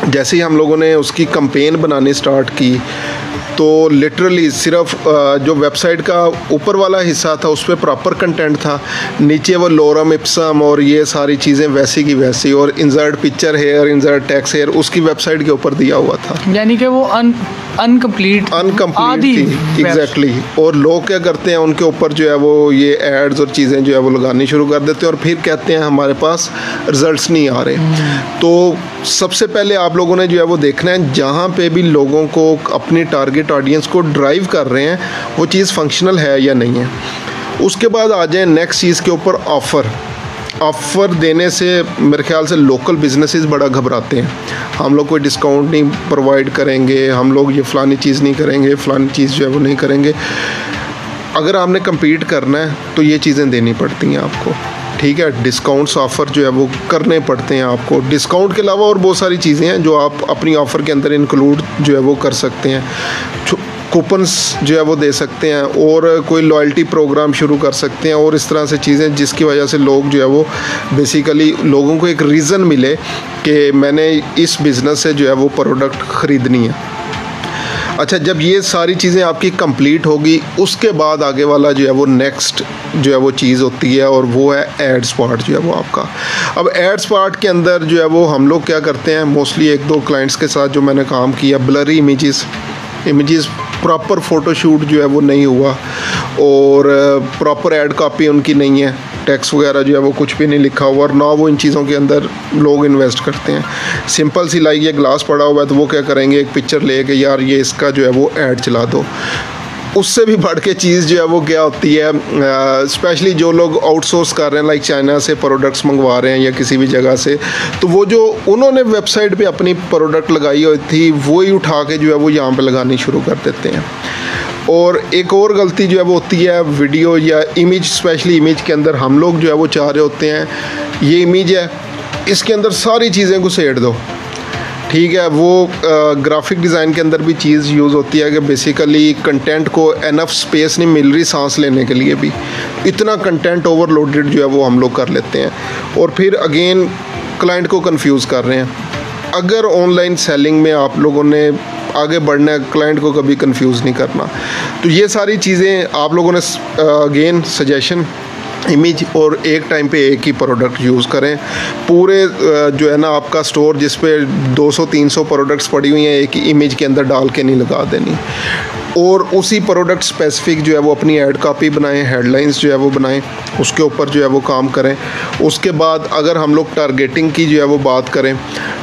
B: जैसे ही हम लोगों ने उसकी कैंपेन बनानी स्टार्ट की तो लिटरली सिर्फ जो वेबसाइट का ऊपर वाला हिस्सा था उस पर प्रॉपर कंटेंट था, नीचे वो लोरम इप्सम और ये सारी चीज़ें वैसी की वैसी, और insert picture here, insert text here उसकी वेबसाइट के ऊपर दिया हुआ था,
A: यानी कि वो अनकम्प्लीट
B: थी। एग्जैक्टली। और लोग क्या करते हैं, उनके ऊपर जो है वो ये एड्स और चीज़ें जो है वो लगानी शुरू कर देते हैं और फिर कहते हैं हमारे पास रिजल्ट्स नहीं आ रहे। तो सबसे पहले आप लोगों ने जो है वो देखना है जहाँ पे भी लोगों को अपनी टारगेट ऑडियंस को ड्राइव कर रहे हैं वो चीज़ फंक्शनल है या नहीं है। उसके बाद आ जाए नेक्स्ट चीज़ के ऊपर, ऑफ़र देने से मेरे ख्याल से लोकल बिजनेसेस बड़ा घबराते हैं। हम लोग कोई डिस्काउंट नहीं प्रोवाइड करेंगे, हम लोग ये फ़लानी चीज़ नहीं करेंगे, फ़लानी चीज़ जो है वो नहीं करेंगे। अगर आपने कम्पीट करना है तो ये चीज़ें देनी पड़ती हैं आपको, ठीक है। डिस्काउंट्स ऑफ़र जो है वो करने पड़ते हैं आपको। डिस्काउंट के अलावा और बहुत सारी चीज़ें हैं जो आप अपनी ऑफ़र के अंदर इंक्लूड जो है वो कर सकते हैं। कूपन्स जो है वो दे सकते हैं और कोई लॉयल्टी प्रोग्राम शुरू कर सकते हैं और इस तरह से चीज़ें जिसकी वजह से लोग जो है वो बेसिकली लोगों को एक रीज़न मिले कि मैंने इस बिज़नेस से जो है वो प्रोडक्ट ख़रीदनी है। अच्छा, जब ये सारी चीज़ें आपकी कंप्लीट होगी उसके बाद आगे वाला जो है वो नेक्स्ट जो है वो चीज़ होती है और वो है एड्स पार्ट जो है वो आपका। अब एड्स पार्ट के अंदर जो है वो हम लोग क्या करते हैं, मोस्टली एक दो क्लाइंट्स के साथ जो मैंने काम किया, ब्लरी इमेजेस प्रॉपर फ़ोटोशूट जो है वो नहीं हुआ और प्रॉपर ऐड कॉपी उनकी नहीं है, टेक्स्ट वगैरह जो है वो कुछ भी नहीं लिखा हुआ और ना वो इन चीज़ों के अंदर लोग इन्वेस्ट करते हैं। सिंपल सी लाइक ये ग्लास पड़ा हुआ है तो वो क्या करेंगे, एक पिक्चर ले के यार ये इसका जो है वो ऐड चला दो। उससे भी बढ़ के चीज़ जो है वो क्या होती है, स्पेशली जो लोग आउटसोर्स कर रहे हैं, लाइक चाइना से प्रोडक्ट्स मंगवा रहे हैं या किसी भी जगह से, तो वो जो उन्होंने वेबसाइट पे अपनी प्रोडक्ट लगाई हुई थी वो ही उठा के जो है वो यहाँ पे लगानी शुरू कर देते हैं। और एक और गलती जो है वो होती है वीडियो या इमेज, स्पेशली इमेज के अंदर हम लोग जो है वो चाह रहे होते हैं ये इमेज है इसके अंदर सारी चीज़ें घुसेड़ दो, ठीक है। वो ग्राफिक डिज़ाइन के अंदर भी चीज़ यूज़ होती है कि बेसिकली कंटेंट को एनफ स्पेस नहीं मिल रही सांस लेने के लिए भी, इतना कंटेंट ओवरलोडेड जो है वो हम लोग कर लेते हैं और फिर अगेन क्लाइंट को कंफ्यूज कर रहे हैं। अगर ऑनलाइन सेलिंग में आप लोगों ने आगे बढ़ना है, क्लाइंट को कभी कंफ्यूज नहीं करना। तो ये सारी चीज़ें आप लोगों ने अगेन सजेशन इमेज और एक टाइम पे एक ही प्रोडक्ट यूज़ करें। पूरे जो है ना आपका स्टोर जिस पे 200-300 प्रोडक्ट्स पड़ी हुई हैं एक ही इमेज के अंदर डाल के नहीं लगा देनी, और उसी प्रोडक्ट स्पेसिफिक जो है वो अपनी ऐड कॉपी बनाएं, हेडलाइंस जो है वो बनाएं, उसके ऊपर जो है वो काम करें। उसके बाद अगर हम लोग टारगेटिंग की जो है वो बात करें,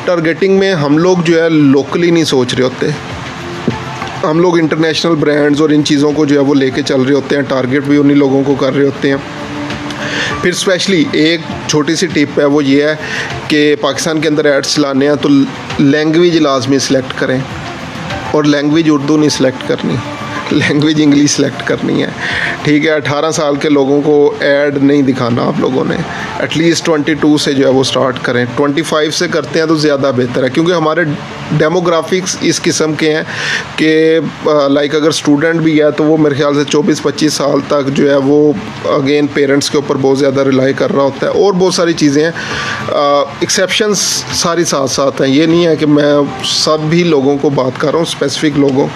B: टारगेटिंग में हम लोग जो है लोकली नहीं सोच रहे होते, हम लोग इंटरनेशनल ब्रांड्स और इन चीज़ों को जो है वो लेके चल रहे होते हैं, टारगेट भी उन्हीं लोगों को कर रहे होते हैं। फिर स्पेशली एक छोटी सी टिप है, वो ये है कि पाकिस्तान के अंदर एड्स चलाने हैं तो लैंग्वेज लाजमी सिलेक्ट करें, और लैंग्वेज उर्दू नहीं सिलेक्ट करनी, लैंग्वेज इंग्लिश सेलेक्ट करनी है। ठीक है, 18 साल के लोगों को ऐड नहीं दिखाना आप लोगों ने, एटलीस्ट 22 से जो है वो स्टार्ट करें। 25 से करते हैं तो ज़्यादा बेहतर है, क्योंकि हमारे डेमोग्राफिक्स इस किस्म के हैं कि लाइक अगर स्टूडेंट भी है तो वो मेरे ख्याल से 24-25 साल तक जो है वो अगेन पेरेंट्स के ऊपर बहुत ज़्यादा रिलाई कर रहा होता है, और बहुत सारी चीज़ें हैं, एक्सेप्शंस सारी साथ साथ हैं। ये नहीं है कि मैं सभी लोगों को बात कर रहा हूँ, स्पेसिफिक लोगों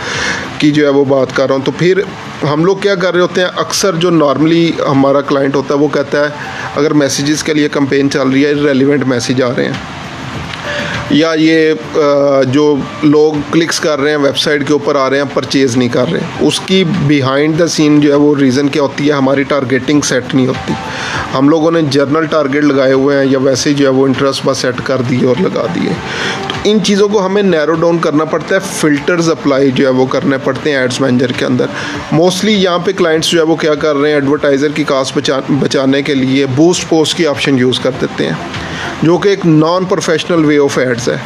B: की जो है वो बात कर रहा हूँ। तो फिर हम लोग क्या कर रहे होते हैं, अक्सर जो नॉर्मली हमारा क्लाइंट होता है वो कहता है अगर मैसेजेस के लिए कैंपेन चल रही है, इररेलेवेंट मैसेज आ रहे हैं, या ये जो लोग क्लिक्स कर रहे हैं वेबसाइट के ऊपर आ रहे हैं, परचेज़ नहीं कर रहे, उसकी बिहाइंड द सीन जो है वो रीज़न क्या होती है, हमारी टारगेटिंग सेट नहीं होती। हम लोगों ने जर्नल टारगेट लगाए हुए हैं, या वैसे जो है वो इंटरेस्ट बस सेट कर दिए और लगा दिए। तो इन चीज़ों को हमें नैरो डाउन करना पड़ता है, फ़िल्टर्स अप्लाई जो है वो करने पड़ते हैं एड्स मैनेजर के अंदर। मोस्टली यहाँ पे क्लाइंट्स जो है वो क्या कर रहे हैं, एडवर्टाइज़र की कास्ट बचाने के लिए बूस्ट पोस्ट की ऑप्शन यूज़ कर देते हैं, जो कि एक non professional way of ads है।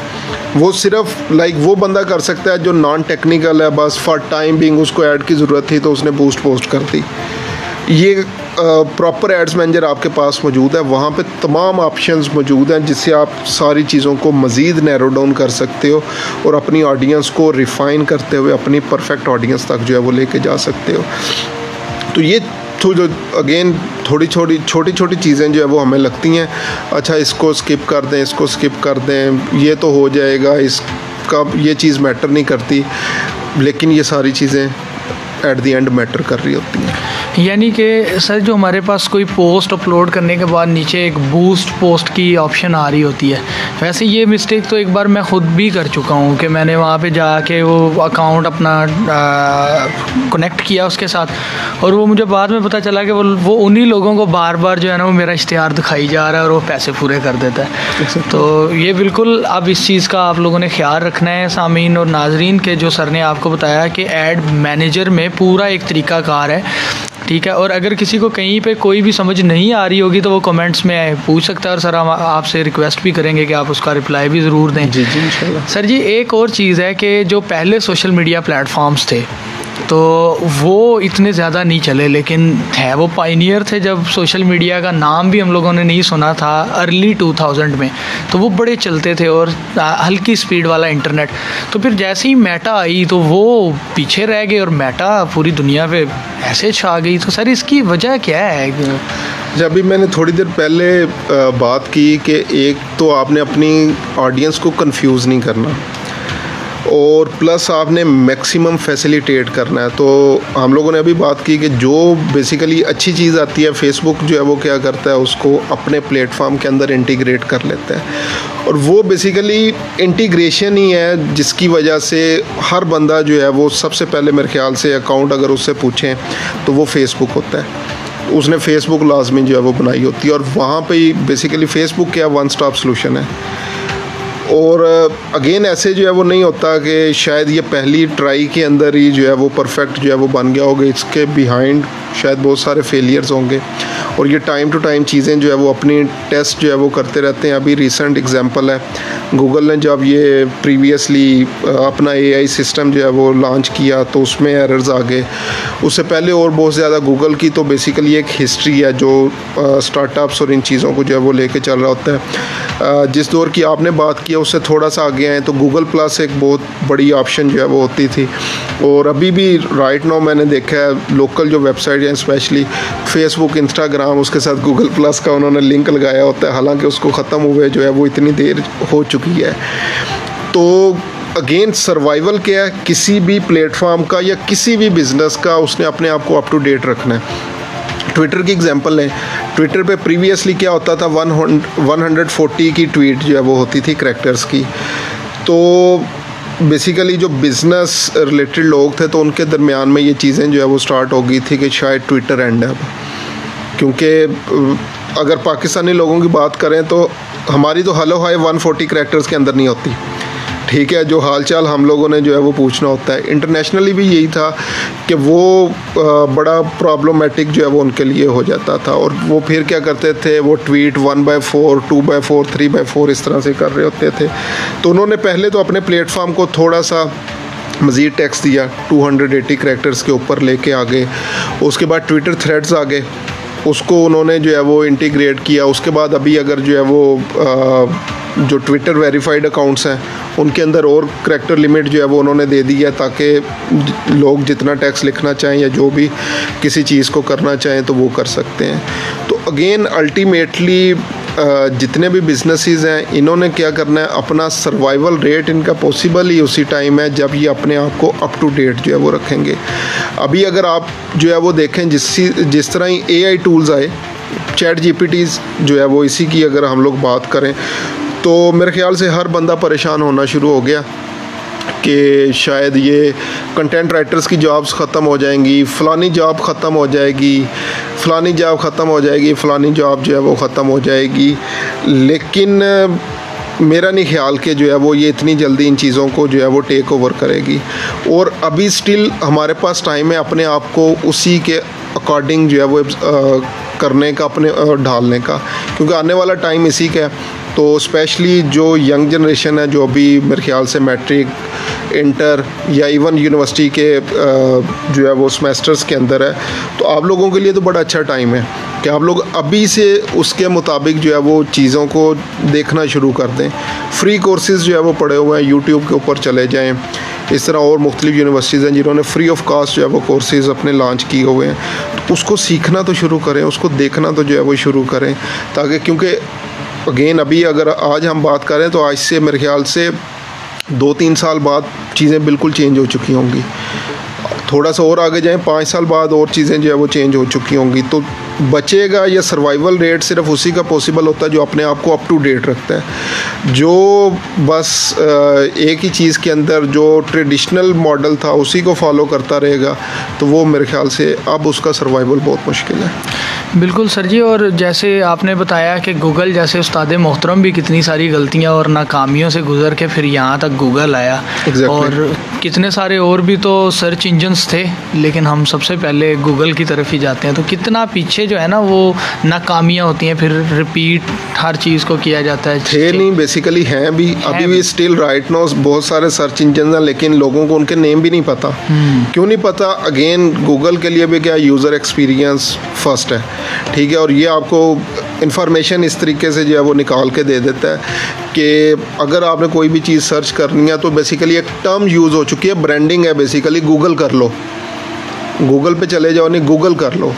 B: वो सिर्फ लाइक वो बंदा कर सकता है जो नॉन टेक्निकल है, बस फॉर टाइम बिंग उसको ऐड की ज़रूरत थी तो उसने बूस्ट पोस्ट कर दी। ये प्रॉपर एड्स मैनेजर आपके पास मौजूद है, वहाँ पे तमाम ऑप्शंस मौजूद हैं जिससे आप सारी चीज़ों को मज़ीद नैरो डाउन कर सकते हो और अपनी ऑडियंस को रिफ़ाइन करते हुए अपनी परफेक्ट ऑडियंस तक जो है वो लेके जा सकते हो। तो ये जो अगेन छोटी छोटी चीज़ें जो है वो हमें लगती हैं, अच्छा इसको स्किप कर दें, इसको स्किप कर दें, ये तो हो जाएगा, इसका ये चीज़ मैटर नहीं करती, लेकिन ये सारी चीज़ें एट द एंड मैटर कर रही होती हैं।
A: यानी कि सर जो हमारे पास कोई पोस्ट अपलोड करने के बाद नीचे एक बूस्ट पोस्ट की ऑप्शन आ रही होती है, वैसे ये मिस्टेक तो एक बार मैं ख़ुद भी कर चुका हूँ कि मैंने वहाँ पे जाके वो अकाउंट अपना कनेक्ट किया उसके साथ, और वो मुझे बाद में पता चला कि वो उन्हीं लोगों को बार बार जो है ना वो मेरा इश्तिहार दिखाई जा रहा है और वो पैसे पूरे कर देता है। तो ये बिल्कुल अब इस चीज़ का आप लोगों ने ख्याल रखना है सामीन और नाजरीन के, जो सर ने आपको बताया कि एड मैनेजर में पूरा एक तरीक़ाकार है, ठीक है। और अगर किसी को कहीं पे कोई भी समझ नहीं आ रही होगी तो वो कमेंट्स में पूछ सकता है, और सर हम आपसे रिक्वेस्ट भी करेंगे कि आप उसका रिप्लाई भी ज़रूर दें।
B: जी इंशाल्लाह।
A: सर जी एक और चीज़ है कि जो पहले सोशल मीडिया प्लेटफॉर्म्स थे तो वो इतने ज़्यादा नहीं चले, लेकिन है वो पायनियर थे। जब सोशल मीडिया का नाम भी हम लोगों ने नहीं सुना था अर्ली 2000 में, तो वो बड़े चलते थे और हल्की स्पीड वाला इंटरनेट। तो फिर जैसे ही मेटा आई तो वो पीछे रह गए और मेटा पूरी दुनिया पे ऐसे छा गई। तो सर इसकी वजह क्या है?
B: जब भी मैंने थोड़ी देर पहले बात की कि एक तो आपने अपनी ऑडियंस को कंफ्यूज नहीं करना, और प्लस आपने मैक्सिमम फैसिलिटेट करना है। तो हम लोगों ने अभी बात की कि जो बेसिकली अच्छी चीज़ आती है, फेसबुक जो है वो क्या करता है, उसको अपने प्लेटफॉर्म के अंदर इंटीग्रेट कर लेता है, और वो बेसिकली इंटीग्रेशन ही है जिसकी वजह से हर बंदा जो है वो सबसे पहले मेरे ख्याल से अकाउंट अगर उससे पूछें तो वो फेसबुक होता है, उसने फेसबुक लाजमी जो है वो बनाई होती है, और वहाँ पे ही बेसिकली फेसबुक क्या वन स्टॉप सलूशन है। और अगेन ऐसे जो है वो नहीं होता कि शायद ये पहली ट्राई के अंदर ही जो है वो परफेक्ट जो है वो बन गया होगा, इसके बिहाइंड शायद बहुत सारे फेलियर्स होंगे, और ये टाइम टू टाइम चीज़ें जो है वो अपनी टेस्ट जो है वो करते रहते हैं। अभी रिसेंट एग्जांपल है, गूगल ने जब ये प्रीवियसली अपना AI सिस्टम जो है वो लॉन्च किया तो उसमें एरर्स आ गए। उससे पहले और बहुत ज़्यादा गूगल की तो बेसिकली एक हिस्ट्री है जो स्टार्टअप्स और इन चीज़ों को जो है वो लेके चल रहा होता है। जिस दौर की आपने बात की उससे थोड़ा सा आगे आए तो गूगल प्लस एक बहुत बड़ी ऑप्शन जो है वो होती थी, और अभी भी राइट नाउ मैंने देखा है लोकल जो वेबसाइट हैं, स्पेशली फेसबुक, इंस्टाग्राम, उसके साथ गूगल प्लस का उन्होंने लिंक लगाया होता है, हालांकि उसको ख़त्म हुए जो है वो इतनी देर हो चुकी है। तो अगेन सर्वाइवल क्या है किसी भी प्लेटफॉर्म का या किसी भी बिज़नेस का, उसने अपने आप को अप टू डेट रखना है। ट्विटर की एग्जांपल लें, ट्विटर पे प्रीवियसली क्या होता था, 140 की ट्वीट जो है वो होती थी करैक्टर्स की। तो बेसिकली जो बिज़नेस रिलेटेड लोग थे तो उनके दरमियान में ये चीज़ें जो है वो स्टार्ट हो गई थी कि शायद ट्विटर एंड है अब, क्योंकि अगर पाकिस्तानी लोगों की बात करें तो हमारी तो हेलो हाय 140 करैक्टर्स के अंदर नहीं होती, ठीक है। जो हालचाल हम लोगों ने जो है वो पूछना होता है। इंटरनेशनली भी यही था कि वो बड़ा प्रॉब्लमेटिक जो है वो उनके लिए हो जाता था, और वो फिर क्या करते थे, वो ट्वीट 1/4, 2/4, 3/4 इस तरह से कर रहे होते थे। तो उन्होंने पहले तो अपने प्लेटफॉर्म को थोड़ा सा मज़ीद टेक्स्ट दिया, 280 करैक्टर्स के ऊपर लेके आ गए। उसके बाद ट्विटर थ्रेड्स आ गए, उसको उन्होंने जो है वो इंटीग्रेट किया। उसके बाद अभी अगर जो है वो जो ट्विटर वेरीफाइड अकाउंट्स हैं उनके अंदर और करैक्टर लिमिट जो है वो उन्होंने दे दी है, ताकि लोग जितना टेक्स्ट लिखना चाहें या जो भी किसी चीज़ को करना चाहें तो वो कर सकते हैं। तो अगेन अल्टीमेटली जितने भी बिजनेसेस हैं इन्होंने क्या करना है, अपना सर्वाइवल रेट इनका पॉसिबल ही उसी टाइम है जब ये अपने आप को अप टू डेट जो है वो रखेंगे। अभी अगर आप जो है वो देखें जिस तरह ही AI टूल्स आए, चैट GPTs जो है वो इसी की अगर हम लोग बात करें तो मेरे ख्याल से हर बंदा परेशान होना शुरू हो गया कि शायद ये कंटेंट राइटर्स की जॉब्स ख़त्म हो जाएंगी, फ़लानी जॉब ख़त्म हो जाएगी, फ़लानी जॉब ख़त्म हो जाएगी, फ़लानी जॉब जो है वो ख़त्म हो जाएगी। लेकिन मेरा नहीं ख्याल कि जो है वो ये इतनी जल्दी इन चीज़ों को जो है वो टेक ओवर करेगी, और अभी स्टिल हमारे पास टाइम है अपने आप को उसी के अकॉर्डिंग जो है वो करने का, अपने ढालने का, क्योंकि आने वाला टाइम इसी का है। तो स्पेशली जो यंग जनरेशन है, जो अभी मेरे ख्याल से मैट्रिक, इंटर या इवन यूनिवर्सिटी के जो है वो सेमेस्टर्स के अंदर है, तो आप लोगों के लिए तो बड़ा अच्छा टाइम है कि आप लोग अभी से उसके मुताबिक जो है वो चीज़ों को देखना शुरू कर दें। फ्री कोर्सेज़ जो है वो पड़े हुए हैं, यूट्यूब के ऊपर चले जाएँ। इस तरह और मुख्तलिफ यूनिवर्सिटीज़ हैं जिन्होंने फ्री ऑफ कास्ट जो है वो कोर्सेज़ अपने लॉन्च किए हुए हैं, तो उसको सीखना तो शुरू करें, उसको देखना तो जो है वो शुरू करें, ताकि क्योंकि अगेन अभी अगर आज हम बात करें तो आज से मेरे ख्याल से 2-3 साल बाद चीज़ें बिल्कुल चेंज हो चुकी होंगी। थोड़ा सा और आगे जाएं, 5 साल बाद और चीज़ें जो है वो चेंज हो चुकी होंगी। तो बचेगा या सर्वाइवल रेट सिर्फ उसी का पॉसिबल होता है जो अपने आप को अप टू डेट रखता है, जो बस एक ही चीज़ के अंदर जो ट्रेडिशनल मॉडल था उसी को फॉलो करता रहेगा, तो वो मेरे ख्याल से अब उसका सर्वाइवल बहुत मुश्किल है।
A: बिल्कुल सर जी, और जैसे आपने बताया कि गूगल जैसे उस्ताद मोहतरम भी कितनी सारी गलतियां और नाकामियों से गुजर के फिर यहाँ तक गूगल आया।
B: Exactly.
A: और कितने सारे और भी तो सर्च इंजन्स थे, लेकिन हम सबसे पहले गूगल की तरफ ही जाते हैं। तो कितना पीछे जो है ना वो नाकामियाँ होती हैं, फिर रिपीट हर चीज़ को किया जाता है।
B: थे नहीं, बेसिकली हैं भी, अभी भी स्टिल राइट नाउ बहुत सारे सर्च इंजन हैं, लेकिन लोगों को उनके नेम भी नहीं पता। क्यों नहीं पता? अगेन गूगल के लिए भी क्या यूज़र एक्सपीरियंस फर्स्ट है, ठीक है, और ये आपको इंफॉर्मेशन इस तरीके से जो है वो निकाल के दे देता है कि अगर आपने कोई भी चीज़ सर्च करनी है तो बेसिकली एक टर्म यूज़ हो चुकी है, ब्रांडिंग है बेसिकली, गूगल कर लो, गूगल पे चले जाओ, नहीं गूगल कर लो,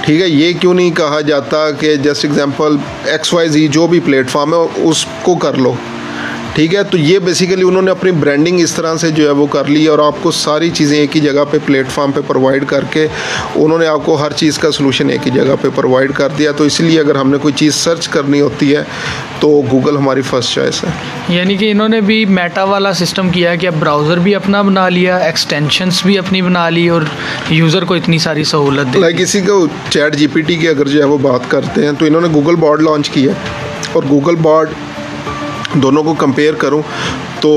B: ठीक है। ये क्यों नहीं कहा जाता कि जस्ट एग्जांपल XYZ जो भी प्लेटफॉर्म है उसको कर लो, ठीक है। तो ये बेसिकली उन्होंने अपनी ब्रांडिंग इस तरह से जो है वो कर ली, और आपको सारी चीज़ें एक ही जगह पे प्लेटफॉर्म पे प्रोवाइड करके उन्होंने आपको हर चीज़ का सलूशन एक ही जगह पे प्रोवाइड कर दिया। तो इसलिए अगर हमने कोई चीज़ सर्च करनी होती है तो गूगल हमारी फर्स्ट चॉइस है।
A: यानी कि इन्होंने भी मेटा वाला सिस्टम किया है कि अब ब्राउज़र भी अपना बना लिया, एक्सटेंशंस भी अपनी बना ली, और यूज़र को इतनी सारी सहूलत दी।
B: लाइक इसी को चैट GPT की अगर जो है वो बात करते हैं तो इन्होंने गूगल बॉट लॉन्च किया, और गूगल बॉट दोनों को कंपेयर करूं तो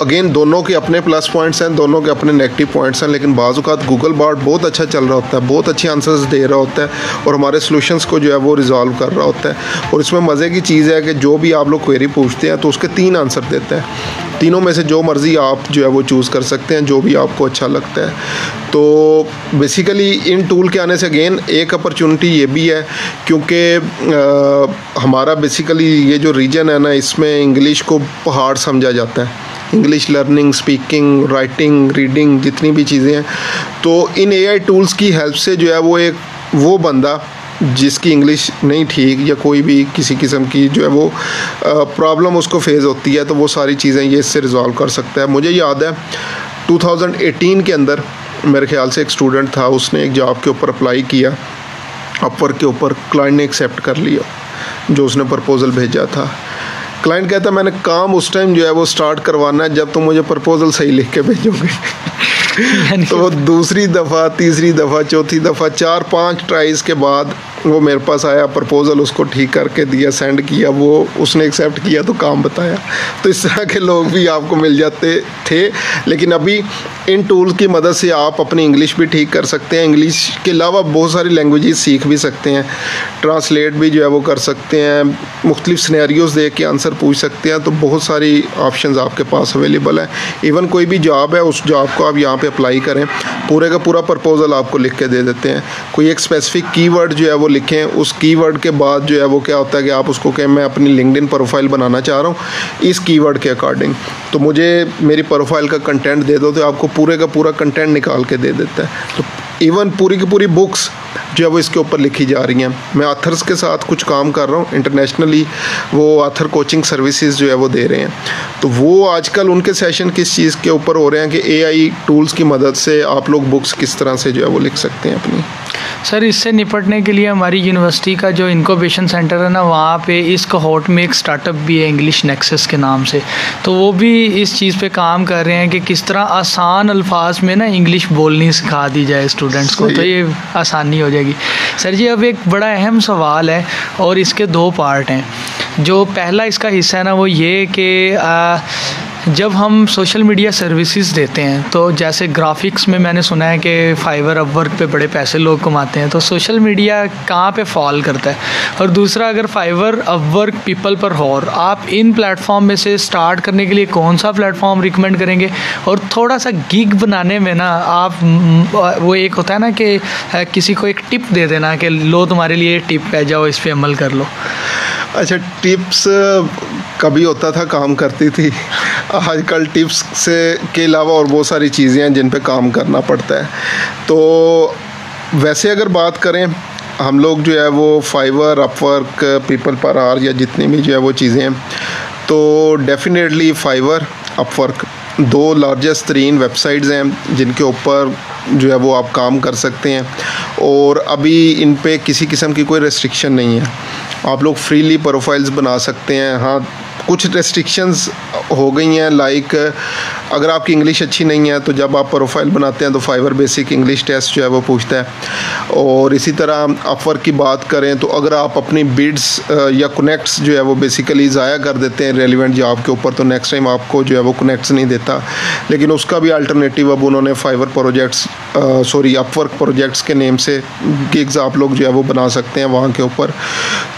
B: अगेन दोनों के अपने प्लस पॉइंट्स हैं, दोनों के अपने नेगेटिव पॉइंट्स हैं, लेकिन बाज़ औक़ात गूगल बॉट बहुत अच्छा चल रहा होता है, बहुत अच्छे आंसर्स दे रहा होता है और हमारे सॉल्यूशंस को जो है वो रिजॉल्व कर रहा होता है। और इसमें मज़े की चीज़ है कि जो भी आप लोग क्वेरी पूछते हैं तो उसके 3 आंसर देते हैं, तीनों में से जो मर्ज़ी आप जो है वो चूज़ कर सकते हैं, जो भी आपको अच्छा लगता है। तो बेसिकली इन टूल के आने से अगेन एक अपॉर्चुनिटी ये भी है, क्योंकि हमारा बेसिकली ये जो रीजन है ना, इसमें इंग्लिश को पहाड़ समझा जाता है, English learning, speaking, writing, reading, जितनी भी चीज़ें हैं। तो इन AI टूल्स की हेल्प से जो है वो बंदा जिसकी इंग्लिश नहीं ठीक या कोई भी किसी किस्म की जो है वो प्रॉब्लम उसको फेस होती है, तो वो सारी चीज़ें ये इससे रिजॉल्व कर सकता है। मुझे याद है 2018 के अंदर मेरे ख्याल से एक स्टूडेंट था, उसने एक जॉब के ऊपर अप्लाई किया अपवर्क के ऊपर क्लाइंट ने एक्सेप्ट कर लिया जो उसने प्रपोज़ल भेजा था। क्लाइंट कहता मैंने काम उस टाइम जो है वो स्टार्ट करवाना है जब तुम मुझे प्रपोज़ल सही लिख के भेजोगे। तो दूसरी दफ़ा, तीसरी दफ़ा, चौथी दफ़ा, 4-5 ट्राइज़ के बाद वो मेरे पास आया, प्रपोज़ल उसको ठीक करके दिया, सेंड किया, वो उसने एक्सेप्ट किया तो काम बताया। तो इस तरह के लोग भी आपको मिल जाते थे। लेकिन अभी इन टूल्स की मदद से आप अपनी इंग्लिश भी ठीक कर सकते हैं। इंग्लिश के अलावा बहुत सारी लैंग्वेजेस सीख भी सकते हैं, ट्रांसलेट भी जो है वो कर सकते हैं, मुख्तलिफ सिनेरियोज़ देख के आंसर पूछ सकते हैं। तो बहुत सारी ऑप्शंस आपके पास अवेलेबल हैं। इवन कोई भी जॉब है, उस जॉब को आप यहाँ पे अप्लाई करें, पूरे का पूरा प्रपोज़ल आपको लिख के दे देते हैं। कोई एक स्पेसिफिक कीवर्ड जो है वो लिखें, उस कीवर्ड के बाद जो है वो क्या होता है कि आप उसको कहें मैं अपनी लिंक्डइन प्रोफाइल बनाना चाह रहा हूँ इस कीवर्ड के अकॉर्डिंग, तो मुझे मेरी प्रोफाइल का कंटेंट दे दो, तो आपको पूरे का पूरा कंटेंट निकाल के दे देता है। तो इवन पूरी की पूरी बुक्स जो है वो इसके ऊपर लिखी जा रही हैं। मैं ऑथर्स के साथ कुछ काम कर रहा हूँ इंटरनेशनली, वो ऑथर कोचिंग सर्विसेज जो है वो दे रहे हैं। तो वो आजकल उनके सेशन किस चीज़ के ऊपर हो रहे हैं कि एआई टूल्स की मदद से आप लोग बुक्स किस तरह से जो है वो लिख सकते हैं अपनी।
A: सर, इससे निपटने के लिए हमारी यूनिवर्सिटी का जो इनक्यूबेशन सेंटर है ना, वहाँ पे इस कोहोर्ट में एक स्टार्टअप भी है इंग्लिश नेक्सस के नाम से। तो वो भी इस चीज़ पे काम कर रहे हैं कि किस तरह आसान अल्फाज में ना इंग्लिश बोलनी सिखा दी जाए स्टूडेंट्स को, तो ये आसानी हो जाएगी। सर जी, अब एक बड़ा अहम सवाल है और इसके 2 पार्ट हैं। जो पहला इसका हिस्सा है ना वो ये कि जब हम सोशल मीडिया सर्विसेज देते हैं, तो जैसे ग्राफिक्स में मैंने सुना है कि फाइवर अपवर्क पे बड़े पैसे लोग कमाते हैं, तो सोशल मीडिया कहाँ पे फॉल करता है? और दूसरा, अगर फाइवर अपवर्क पीपल पर हो, आप इन प्लेटफॉर्म में से स्टार्ट करने के लिए कौन सा प्लेटफॉर्म रिकमेंड करेंगे? और थोड़ा सा गिग बनाने में ना आप वो एक होता है ना कि किसी को एक टिप दे देना कि लो तुम्हारे लिए टिप है, जाओ इस पर अमल कर लो।
B: अच्छा, टिप्स कभी होता था काम करती थी, आजकल टिप्स से के अलावा और बहुत सारी चीज़ें हैं जिन पे काम करना पड़ता है। तो वैसे अगर बात करें, हम लोग जो है वो Fiverr, Upwork, people per hour या जितनी भी जो है वो चीज़ें हैं, तो डेफिनेटली फाइवर, अपवर्क 2 लार्जेस्ट तरीन वेबसाइट्स हैं जिनके ऊपर जो है वो आप काम कर सकते हैं। और अभी इन पे किसी किस्म की कोई रेस्ट्रिक्शन नहीं है, आप लोग फ्रीली प्रोफाइल्स बना सकते हैं। हाँ, कुछ रेस्ट्रिक्शंस हो गई हैं, लाइक अगर आपकी इंग्लिश अच्छी नहीं है तो जब आप प्रोफाइल बनाते हैं तो फाइवर बेसिक इंग्लिश टेस्ट जो है वो पूछता है। और इसी तरह अपवर्क की बात करें तो अगर आप अपनी बिड्स या कनेक्ट्स जो है वो बेसिकली ज़ाया कर देते हैं रेलिवेंट जॉब के ऊपर, तो नेक्स्ट टाइम आपको जो है वो कनेक्ट्स नहीं देता। लेकिन उसका भी अल्टरनेटिव अब उन्होंने फाइवर प्रोजेक्ट्स अपवर्क प्रोजेक्ट्स के नेम से गिग्स आप लोग जो है वो बना सकते हैं वहाँ के ऊपर।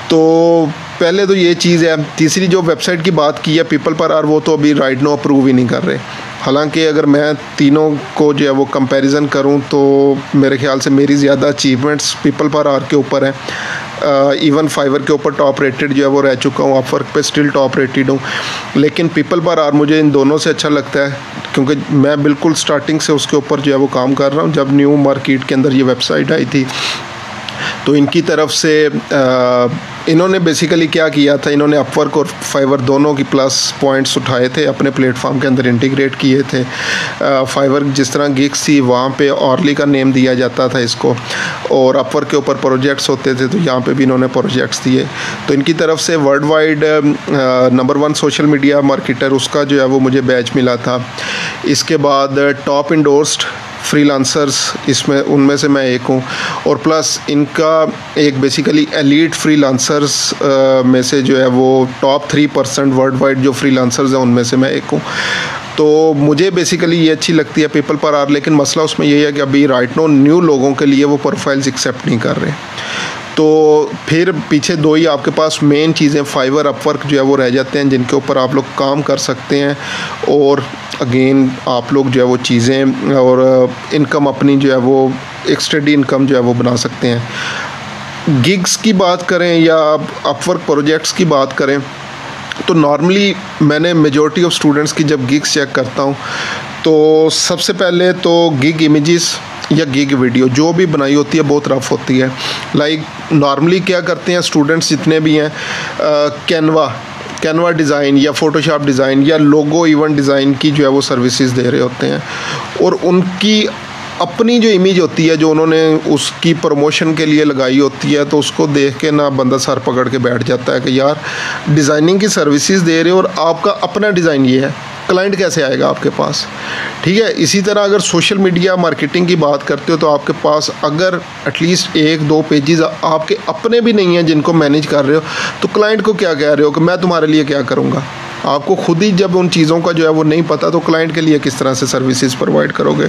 B: तो पहले तो ये चीज़ है। तीसरी जो वेबसाइट की बात की है पीपल पर आवर, वो तो अभी राइट नो अप्रूव ही नहीं कर रहे। हालांकि अगर मैं तीनों को जो है वो कंपैरिजन करूं तो मेरे ख्याल से मेरी ज़्यादा अचीवमेंट्स पीपल पर आवर के ऊपर है। इवन फाइवर के ऊपर टॉप रेटेड जो है वो रह चुका हूँ, अपवर्क पे स्टिल टॉप रेटेड हूँ। लेकिन पीपल पर आवर मुझे इन दोनों से अच्छा लगता है क्योंकि मैं बिल्कुल स्टार्टिंग से उसके ऊपर जो है वो काम कर रहा हूँ। जब न्यू मार्केट के अंदर ये वेबसाइट आई थी तो इनकी तरफ से इन्होंने बेसिकली क्या किया था, इन्होंने अपवर्क और फाइवर दोनों की प्लस पॉइंट्स उठाए थे, अपने प्लेटफॉर्म के अंदर इंटीग्रेट किए थे। फाइवर जिस तरह गिग्स थी वहाँ पे ऑर्ली का नेम दिया जाता था इसको, और अपवर्क के ऊपर प्रोजेक्ट्स होते थे तो यहाँ पे भी इन्होंने प्रोजेक्ट्स दिए। तो इनकी तरफ से world wide number 1 social media marketer उसका जो है वो मुझे बैच मिला था। इसके बाद टॉप इंडोर्स्ड फ्रीलांसर्स इसमें उनमें से मैं एक हूँ, और प्लस इनका एक बेसिकली एलीट फ्रीलांसर्स में से जो है वो टॉप 3% वर्ल्ड वाइड जो फ्रीलांसर्स हैं उनमें से मैं एक हूँ। तो मुझे बेसिकली ये अच्छी लगती है पीपल पर आवर। लेकिन मसला उसमें यही है कि अभी राइट नो न्यू लोगों के लिए वो प्रोफाइल्स एक्सेप्ट नहीं कर रहे। तो फिर पीछे 2 ही आपके पास मेन चीज़ें फाइवर, अपवर्क जो है वो रह जाते हैं जिनके ऊपर आप लोग काम कर सकते हैं। और अगेन आप लोग जो है वो चीज़ें और इनकम अपनी जो है वो एक स्टडी इनकम जो है वो बना सकते हैं। गिग्स की बात करें या अपवर्क प्रोजेक्ट्स की बात करें तो नॉर्मली मैंने मेजॉरिटी ऑफ स्टूडेंट्स की जब गिग्स चेक करता हूँ तो सबसे पहले तो गिग इमेजेस या गिग वीडियो जो भी बनाई होती है बहुत रफ होती है। लाइक नॉर्मली क्या करते हैं स्टूडेंट्स जितने भी हैं, कैनवा डिज़ाइन या फ़ोटोशॉप डिज़ाइन या लोगो इवेंट डिज़ाइन की जो है वो सर्विसेज दे रहे होते हैं, और उनकी अपनी जो इमेज होती है, जो उन्होंने उसकी प्रमोशन के लिए लगाई होती है, तो उसको देख के ना बंदा सर पकड़ के बैठ जाता है कि यार डिज़ाइनिंग की सर्विसेज दे रहे हो और आपका अपना डिज़ाइन ये है, क्लाइंट कैसे आएगा आपके पास। ठीक है, इसी तरह अगर सोशल मीडिया मार्केटिंग की बात करते हो तो आपके पास अगर एटलीस्ट 1-2 पेजेस आपके अपने भी नहीं हैं जिनको मैनेज कर रहे हो, तो क्लाइंट को क्या कह रहे हो कि मैं तुम्हारे लिए क्या करूँगा। आपको खुद ही जब उन चीज़ों का जो है वो नहीं पता, तो क्लाइंट के लिए किस तरह से सर्विसेज प्रोवाइड करोगे।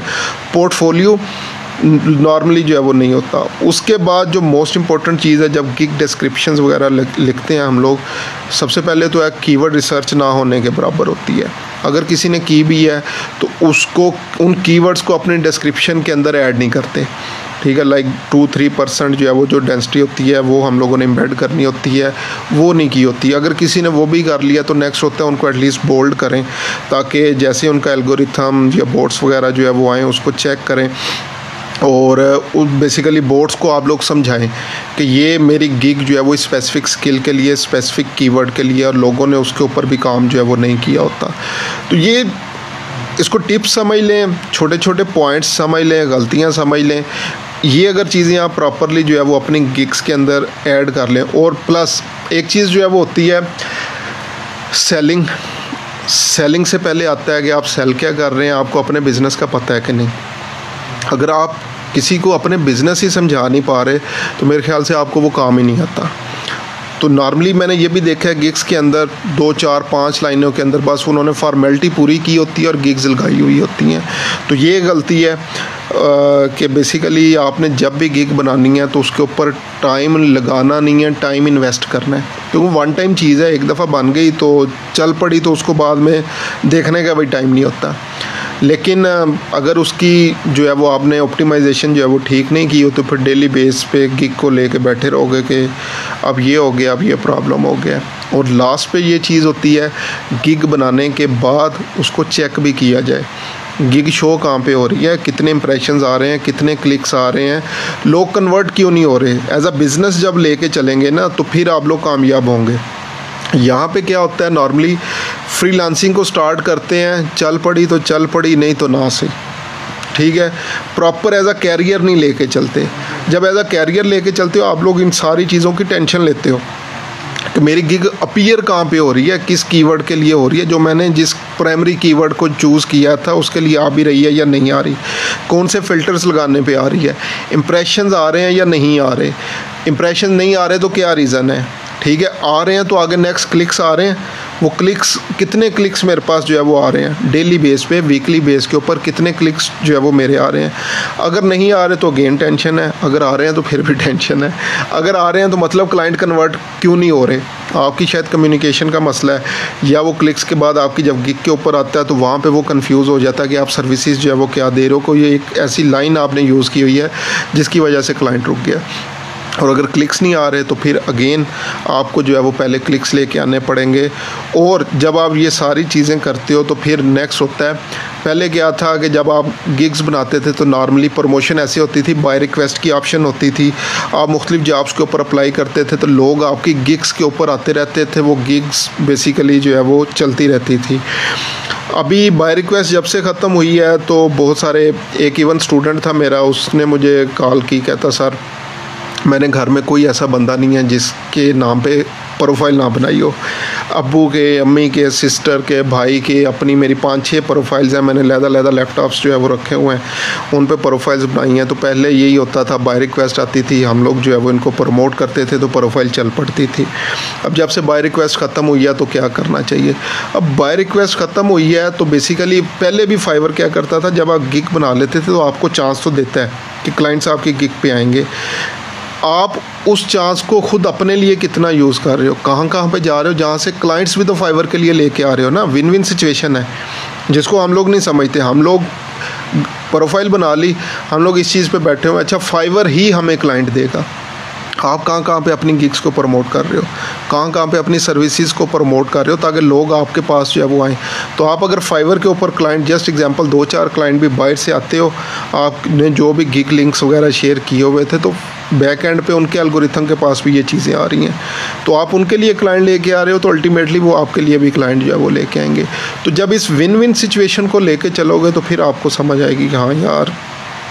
B: पोर्टफोलियो नॉर्मली जो है वो नहीं होता। उसके बाद जो मोस्ट इम्पॉर्टेंट चीज़ है, जब गिग डिस्क्रिप्शंस वगैरह लिखते हैं हम लोग, सबसे पहले तो एक कीवर्ड रिसर्च ना होने के बराबर होती है। अगर किसी ने की भी है तो उसको उन कीवर्ड्स को अपने डिस्क्रिप्शन के अंदर ऐड नहीं करते। ठीक है, लाइक 2-3% जो है वो जो डेंसिटी होती है वो हम लोगों ने एम्बेड करनी होती है, वो नहीं की होती है। अगर किसी ने वो भी कर लिया तो नेक्स्ट होता है उनको एटलीस्ट बोल्ड करें, ताकि जैसे उनका एल्गोरिथम या बोट्स वगैरह जो है वो आएँ उसको चेक करें, और बेसिकली बोर्ड्स को आप लोग समझाएं कि ये मेरी गिग जो है वो स्पेसिफिक स्किल के लिए, स्पेसिफिक कीवर्ड के लिए, और लोगों ने उसके ऊपर भी काम जो है वो नहीं किया होता। तो ये इसको टिप्स समझ लें, छोटे छोटे पॉइंट्स समझ लें, गलतियां समझ लें। ये अगर चीज़ें आप प्रॉपरली जो है वो अपनी गिग्स के अंदर ऐड कर लें। और प्लस एक चीज़ जो है वो होती है सेलिंग। सेलिंग से पहले आता है कि आप सेल क्या कर रहे हैं, आपको अपने बिज़नेस का पता है कि नहीं। अगर आप किसी को अपने बिज़नेस ही समझा नहीं पा रहे तो मेरे ख्याल से आपको वो काम ही नहीं आता। तो नॉर्मली मैंने ये भी देखा है गिग्स के अंदर 2, 4, 5 लाइनों के अंदर बस उन्होंने फॉर्मेलिटी पूरी की होती है और गिग्स लगाई हुई होती हैं। तो ये गलती है कि बेसिकली आपने जब भी गिग बनानी है तो उसके ऊपर टाइम लगाना नहीं है, टाइम इन्वेस्ट करना है। क्योंकि वन टाइम चीज़ है, एक दफ़ा बन गई तो चल पड़ी, तो उसको बाद में देखने का भी टाइम नहीं होता। लेकिन अगर उसकी जो है वो आपने ऑप्टिमाइजेशन जो है वो ठीक नहीं की हो, तो फिर डेली बेस पे गिग को लेके बैठे रहोगे कि अब ये हो गया, अब ये प्रॉब्लम हो गया। और लास्ट पे ये चीज़ होती है, गिग बनाने के बाद उसको चेक भी किया जाए, गिग शो कहाँ पे हो रही है, कितने इंप्रेशंस आ रहे हैं, कितने क्लिक्स आ रहे हैं, लोग कन्वर्ट क्यों नहीं हो रहे। एज अ बिज़नेस जब लेके चलेंगे ना तो फिर आप लोग कामयाब होंगे। यहाँ पे क्या होता है, नॉर्मली फ्रीलांसिंग को स्टार्ट करते हैं, चल पड़ी तो चल पड़ी, नहीं तो ना सही। ठीक है, प्रॉपर एज अ कैरियर नहीं लेके चलते। जब एज अ कैरियर लेके चलते हो आप लोग इन सारी चीज़ों की टेंशन लेते हो कि मेरी गिग अपीयर कहाँ पे हो रही है, किस कीवर्ड के लिए हो रही है, जो मैंने जिस प्राइमरी कीवर्ड को चूज़ किया था उसके लिए आ भी रही है या नहीं आ रही, कौन से फ़िल्टर्स लगाने पे आ रही है, इंप्रेशंस आ रहे हैं या नहीं आ रहे। इंप्रेशन नहीं आ रहे तो क्या रीज़न है। ठीक है, आ रहे हैं तो आगे नेक्स्ट क्लिक्स आ रहे हैं, वो क्लिक्स कितने क्लिक्स मेरे पास जो है वो आ रहे हैं डेली बेस पे, वीकली बेस के ऊपर कितने क्लिक्स जो है वो मेरे आ रहे हैं। अगर नहीं आ रहे तो अगेन टेंशन है, अगर आ रहे हैं तो फिर भी टेंशन है। अगर आ रहे हैं तो मतलब क्लाइंट कन्वर्ट क्यों नहीं हो रहे, आपकी शायद कम्युनिकेशन का मसला है, या वो क्लिक्स के बाद आपकी जब गिग के ऊपर आता है तो वहाँ पे वो कंफ्यूज हो जाता है कि आप सर्विसेज जो है वो क्या दे रहे हो। कोई एक ऐसी लाइन आपने यूज़ की हुई है जिसकी वजह से क्लाइंट रुक गया। और अगर क्लिक्स नहीं आ रहे तो फिर अगेन आपको जो है वो पहले क्लिक्स लेके आने पड़ेंगे। और जब आप ये सारी चीज़ें करते हो तो फिर नेक्स्ट होता है, पहले क्या था कि जब आप गिग्स बनाते थे तो नॉर्मली प्रमोशन ऐसी होती थी, बाय रिक्वेस्ट की ऑप्शन होती थी, आप मुख्तलिफ जॉब्स के ऊपर अप्लाई करते थे तो लोग आपकी गिग्स के ऊपर आते रहते थे, वो गिग्स बेसिकली जो है वो चलती रहती थी। अभी बाय रिक्वेस्ट जब से ख़त्म हुई है तो बहुत सारे, एक इवन स्टूडेंट था मेरा, उसने मुझे कॉल की, कहता सर मैंने घर में कोई ऐसा बंदा नहीं है जिसके नाम पे प्रोफाइल ना बनाई हो। अब्बू के, अम्मी के, सिस्टर के, भाई के, अपनी मेरी 5-6 प्रोफाइल्स हैं, मैंने लैदा लैपटॉप्स जो है वो रखे हुए हैं, उन पे प्रोफाइल्स बनाई हैं। तो पहले यही होता था, बाय रिक्वेस्ट आती थी, हम लोग जो है वो इनको प्रमोट करते थे तो प्रोफाइल चल पड़ती थी। अब जब से बाय रिक्वेस्ट ख़त्म हुई है तो क्या करना चाहिए। अब बाय रिक्वेस्ट ख़त्म हुई है तो बेसिकली पहले भी फाइवर क्या करता था, जब आप गिग बना लेते थे तो आपको चांस तो देता है कि क्लाइंट्स आपकी गिग पे आएंगे। आप उस चांस को खुद अपने लिए कितना यूज़ कर रहे हो, कहाँ पे जा रहे हो, जहाँ से क्लाइंट्स भी तो फाइवर के लिए लेके आ रहे हो ना। विन विन सिचुएशन है जिसको हम लोग नहीं समझते। हम लोग प्रोफाइल बना ली, हम लोग इस चीज़ पे बैठे हुए, अच्छा फाइवर ही हमें क्लाइंट देगा। आप कहाँ पे अपनी गिग्स को प्रमोट कर रहे हो, कहाँ पे अपनी सर्विसेज को प्रमोट कर रहे हो ताकि लोग आपके पास जो है वो आएँ। तो आप अगर फाइवर के ऊपर क्लाइंट, जस्ट एग्जांपल 2-4 क्लाइंट भी बाहर से आते हो, आपने जो भी गिग लिंक्स वगैरह शेयर किए हुए थे, तो बैक एंड पे उनके एल्गोरिथम के पास भी ये चीज़ें आ रही हैं, तो आप उनके लिए क्लाइंट लेके आ रहे हो, तो अल्टीमेटली वो आपके लिए भी क्लाइंट जो है वो लेके आएंगे। तो जब इस विन विन सिचुएशन को लेके चलोगे तो फिर आपको समझ आएगी कि हाँ यार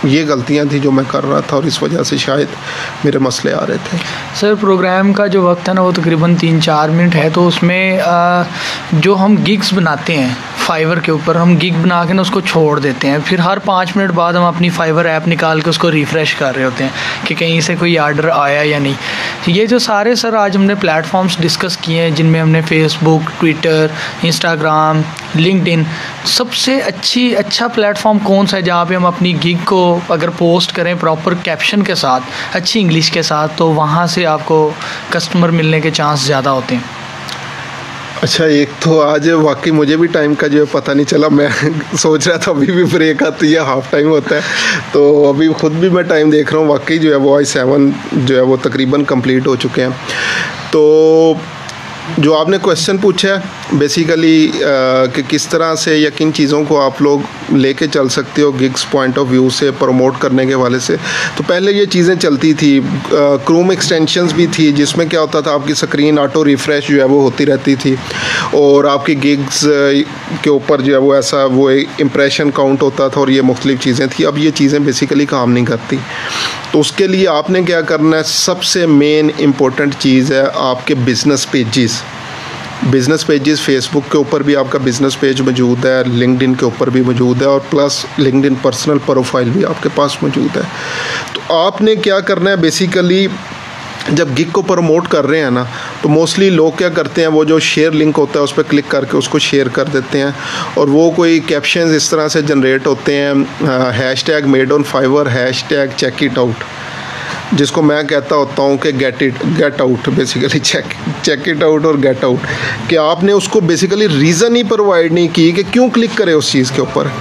B: ये गलतियां थी जो मैं कर रहा था और इस वजह से शायद मेरे मसले आ रहे थे।
A: सर प्रोग्राम का जो वक्त है ना वो तकरीबन 3-4 मिनट है, तो उसमें जो हम गिग्स बनाते हैं फाइवर के ऊपर, हम गिग बना के ना उसको छोड़ देते हैं, फिर हर 5 मिनट बाद हम अपनी फाइवर ऐप निकाल के उसको रिफ़्रेश कर रहे होते हैं कि कहीं से कोई आर्डर आया या नहीं। ये जो सारे सर आज हमने प्लेटफॉर्म्स डिस्कस किए हैं, जिनमें हमने फेसबुक, ट्विटर, इंस्टाग्राम, लिंक्डइन, सबसे अच्छा प्लेटफॉर्म कौन सा है जहाँ पे हम अपनी गिग को अगर पोस्ट करें प्रॉपर कैप्शन के साथ, अच्छी इंग्लिश के साथ, तो वहाँ से आपको कस्टमर मिलने के चांस ज़्यादा होते हैं?
B: अच्छा, एक तो आज वाकई मुझे भी टाइम का जो है पता नहीं चला। मैं सोच रहा था अभी भी ब्रेक आती है, हाफ टाइम होता है, तो अभी ख़ुद भी मैं टाइम देख रहा हूँ, वाकई जो है वो आज 7 जो है वो तकरीबन कंप्लीट हो चुके हैं। तो जो आपने क्वेश्चन पूछा है बेसिकली कि किस तरह से या किन चीज़ों को आप लोग लेके चल सकते हो गिग्स पॉइंट ऑफ व्यू से, प्रमोट करने के वाले से, तो पहले ये चीज़ें चलती थी। क्रोम एक्सटेंशंस भी थी जिसमें क्या होता था, आपकी स्क्रीन ऑटो रिफ़्रेश जो है वो होती रहती थी और आपकी गिग्स के ऊपर जो है वो ऐसा वो इम्प्रेशन काउंट होता था और ये मुख्तलिफ चीज़ें थी। अब ये चीज़ें बेसिकली काम नहीं करती। तो उसके लिए आपने क्या करना है, सबसे मेन इम्पोर्टेंट चीज़ है आपके बिज़नेस पेजेस। फेसबुक के ऊपर भी आपका बिज़नेस पेज मौजूद है, लिंक्डइन के ऊपर भी मौजूद है और प्लस लिंक्डइन पर्सनल प्रोफाइल भी आपके पास मौजूद है। तो आपने क्या करना है, बेसिकली जब गिग को प्रमोट कर रहे हैं ना, तो मोस्टली लोग क्या करते हैं, वो जो शेयर लिंक होता है उस पर क्लिक करके उसको शेयर कर देते हैं और वो कोई कैप्शंस इस तरह से जनरेट होते हैं, hashtag made on Fiverr, hashtag check it out, जिसको मैं कहता होता हूँ कि get out, basically check it out और गेट आउट, कि आपने उसको बेसिकली रीज़न ही प्रोवाइड नहीं की कि क्यों क्लिक करे उस चीज़ के ऊपर।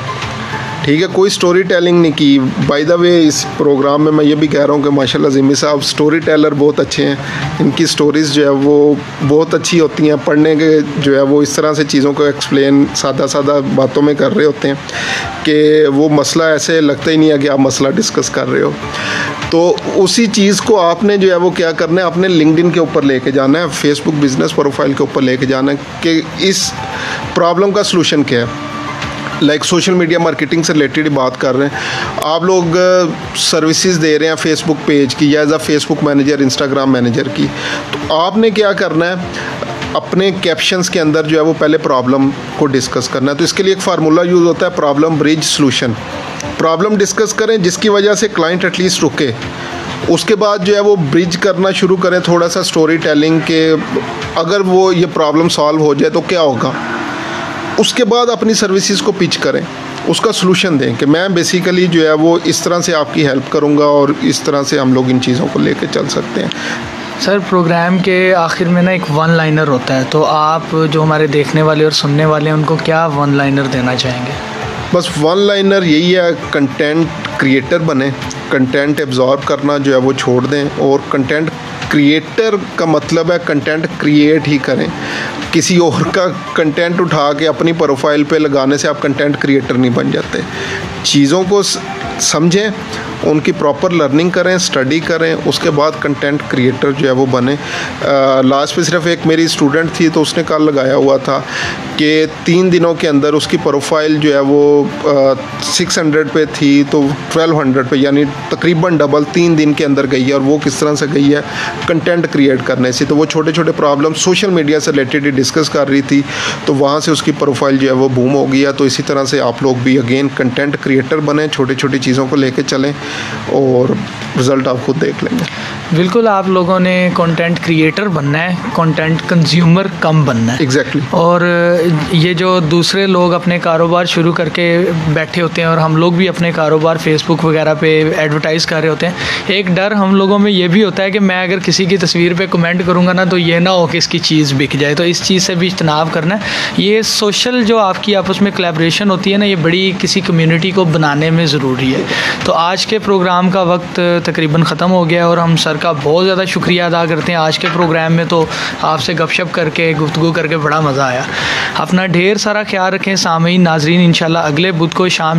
B: ठीक है, कोई स्टोरी टेलिंग नहीं की। बाय द वे इस प्रोग्राम में मैं ये भी कह रहा हूँ कि माशाल्लाह ज़िम्मी साहब स्टोरी टेलर बहुत अच्छे हैं, इनकी स्टोरीज़ जो है वो बहुत अच्छी होती हैं, पढ़ने के जो है वो इस तरह से चीज़ों को एक्सप्लेन सादा बातों में कर रहे होते हैं कि वो मसला ऐसे लगता ही नहीं है कि आप मसला डिस्कस कर रहे हो। तो उसी चीज़ को आपने जो है वो क्या करना है, अपने लिंक्डइन के ऊपर लेके जाना है, फेसबुक बिज़नेस प्रोफाइल के ऊपर लेके जाना है कि इस प्रॉब्लम का सलूशन क्या है। लाइक सोशल मीडिया मार्केटिंग से रिलेटेड बात कर रहे हैं, आप लोग सर्विसेज दे रहे हैं फेसबुक पेज की या as a Facebook manager, Instagram manager की, तो आपने क्या करना है, अपने कैप्शंस के अंदर जो है वो पहले प्रॉब्लम को डिस्कस करना है। तो इसके लिए एक फार्मूला यूज़ होता है, problem bridge solution. Problem discuss करें जिसकी वजह से क्लाइंट एटलीस्ट रुके, उसके बाद जो है वो ब्रिज करना शुरू करें थोड़ा सा स्टोरी टेलिंग के, अगर वो ये प्रॉब्लम सॉल्व हो जाए तो क्या होगा, उसके बाद अपनी सर्विसेज को पिच करें, उसका सलूशन दें कि मैं बेसिकली जो है वो इस तरह से आपकी हेल्प करूंगा और इस तरह से हम लोग इन चीज़ों को लेकर चल सकते हैं।
A: सर प्रोग्राम के आखिर में ना एक 1 लाइनर होता है, तो आप जो हमारे देखने वाले और सुनने वाले हैं उनको क्या 1 लाइनर देना चाहेंगे?
B: बस 1 लाइनर यही है, कंटेंट क्रिएटर बने, कंटेंट एब्जॉर्ब करना जो है वो छोड़ दें और कंटेंट क्रिएटर का मतलब है कंटेंट क्रिएट ही करें। किसी और का कंटेंट उठा के अपनी प्रोफाइल पे लगाने से आप कंटेंट क्रिएटर नहीं बन जाते। चीज़ों को समझें, उनकी प्रॉपर लर्निंग करें, स्टडी करें, उसके बाद कंटेंट क्रिएटर जो है वो बने। लास्ट पे सिर्फ एक मेरी स्टूडेंट थी तो उसने कल लगाया हुआ था कि 3 दिनों के अंदर उसकी प्रोफाइल जो है वो 600 पे थी तो 1200 पे, यानी तकरीबन डबल 3 दिन के अंदर गई है। और वो किस तरह से गई है, कंटेंट क्रिएट करने से। तो वो छोटे छोटे प्रॉब्लम सोशल मीडिया से रिलेटेड ही डिस्कस कर रही थी, तो वहाँ से उसकी प्रोफाइल जो है वो बूम हो गया। तो इसी तरह से आप लोग भी अगेन कंटेंट क्रिएटर बने, छोटी छोटी चीज़ों को लेके चलें और रिज़ल्ट आप खुद देख लेंगे।
A: बिल्कुल, आप लोगों ने कंटेंट क्रिएटर बनना है, कंटेंट कंज्यूमर कम बनना है।
B: एग्जैक्टली।
A: और ये जो दूसरे लोग अपने कारोबार शुरू करके बैठे होते हैं और हम लोग भी अपने कारोबार फेसबुक वगैरह पे एडवर्टाइज़ कर रहे होते हैं, एक डर हम लोगों में ये भी होता है कि मैं अगर किसी की तस्वीर पे कमेंट करूँगा ना तो ये ना हो कि इसकी चीज़ बिक जाए। तो इस चीज़ से भी इज्तनाब करना है। ये सोशल जो आपकी आपस में कोलैबोरेशन होती है ना, ये बड़ी किसी कम्युनिटी को बनाने में ज़रूरी है। तो आज के प्रोग्राम का वक्त तकरीबन ख़त्म हो गया और हम सर का बहुत ज़्यादा शुक्रिया अदा करते हैं। आज के प्रोग्राम में तो आपसे गपशप करके, गुफ्तगू करके बड़ा मज़ा आया। अपना ढेर सारा ख्याल रखें सामीन, नाजरीन। इंशाल्लाह अगले बुध को शाम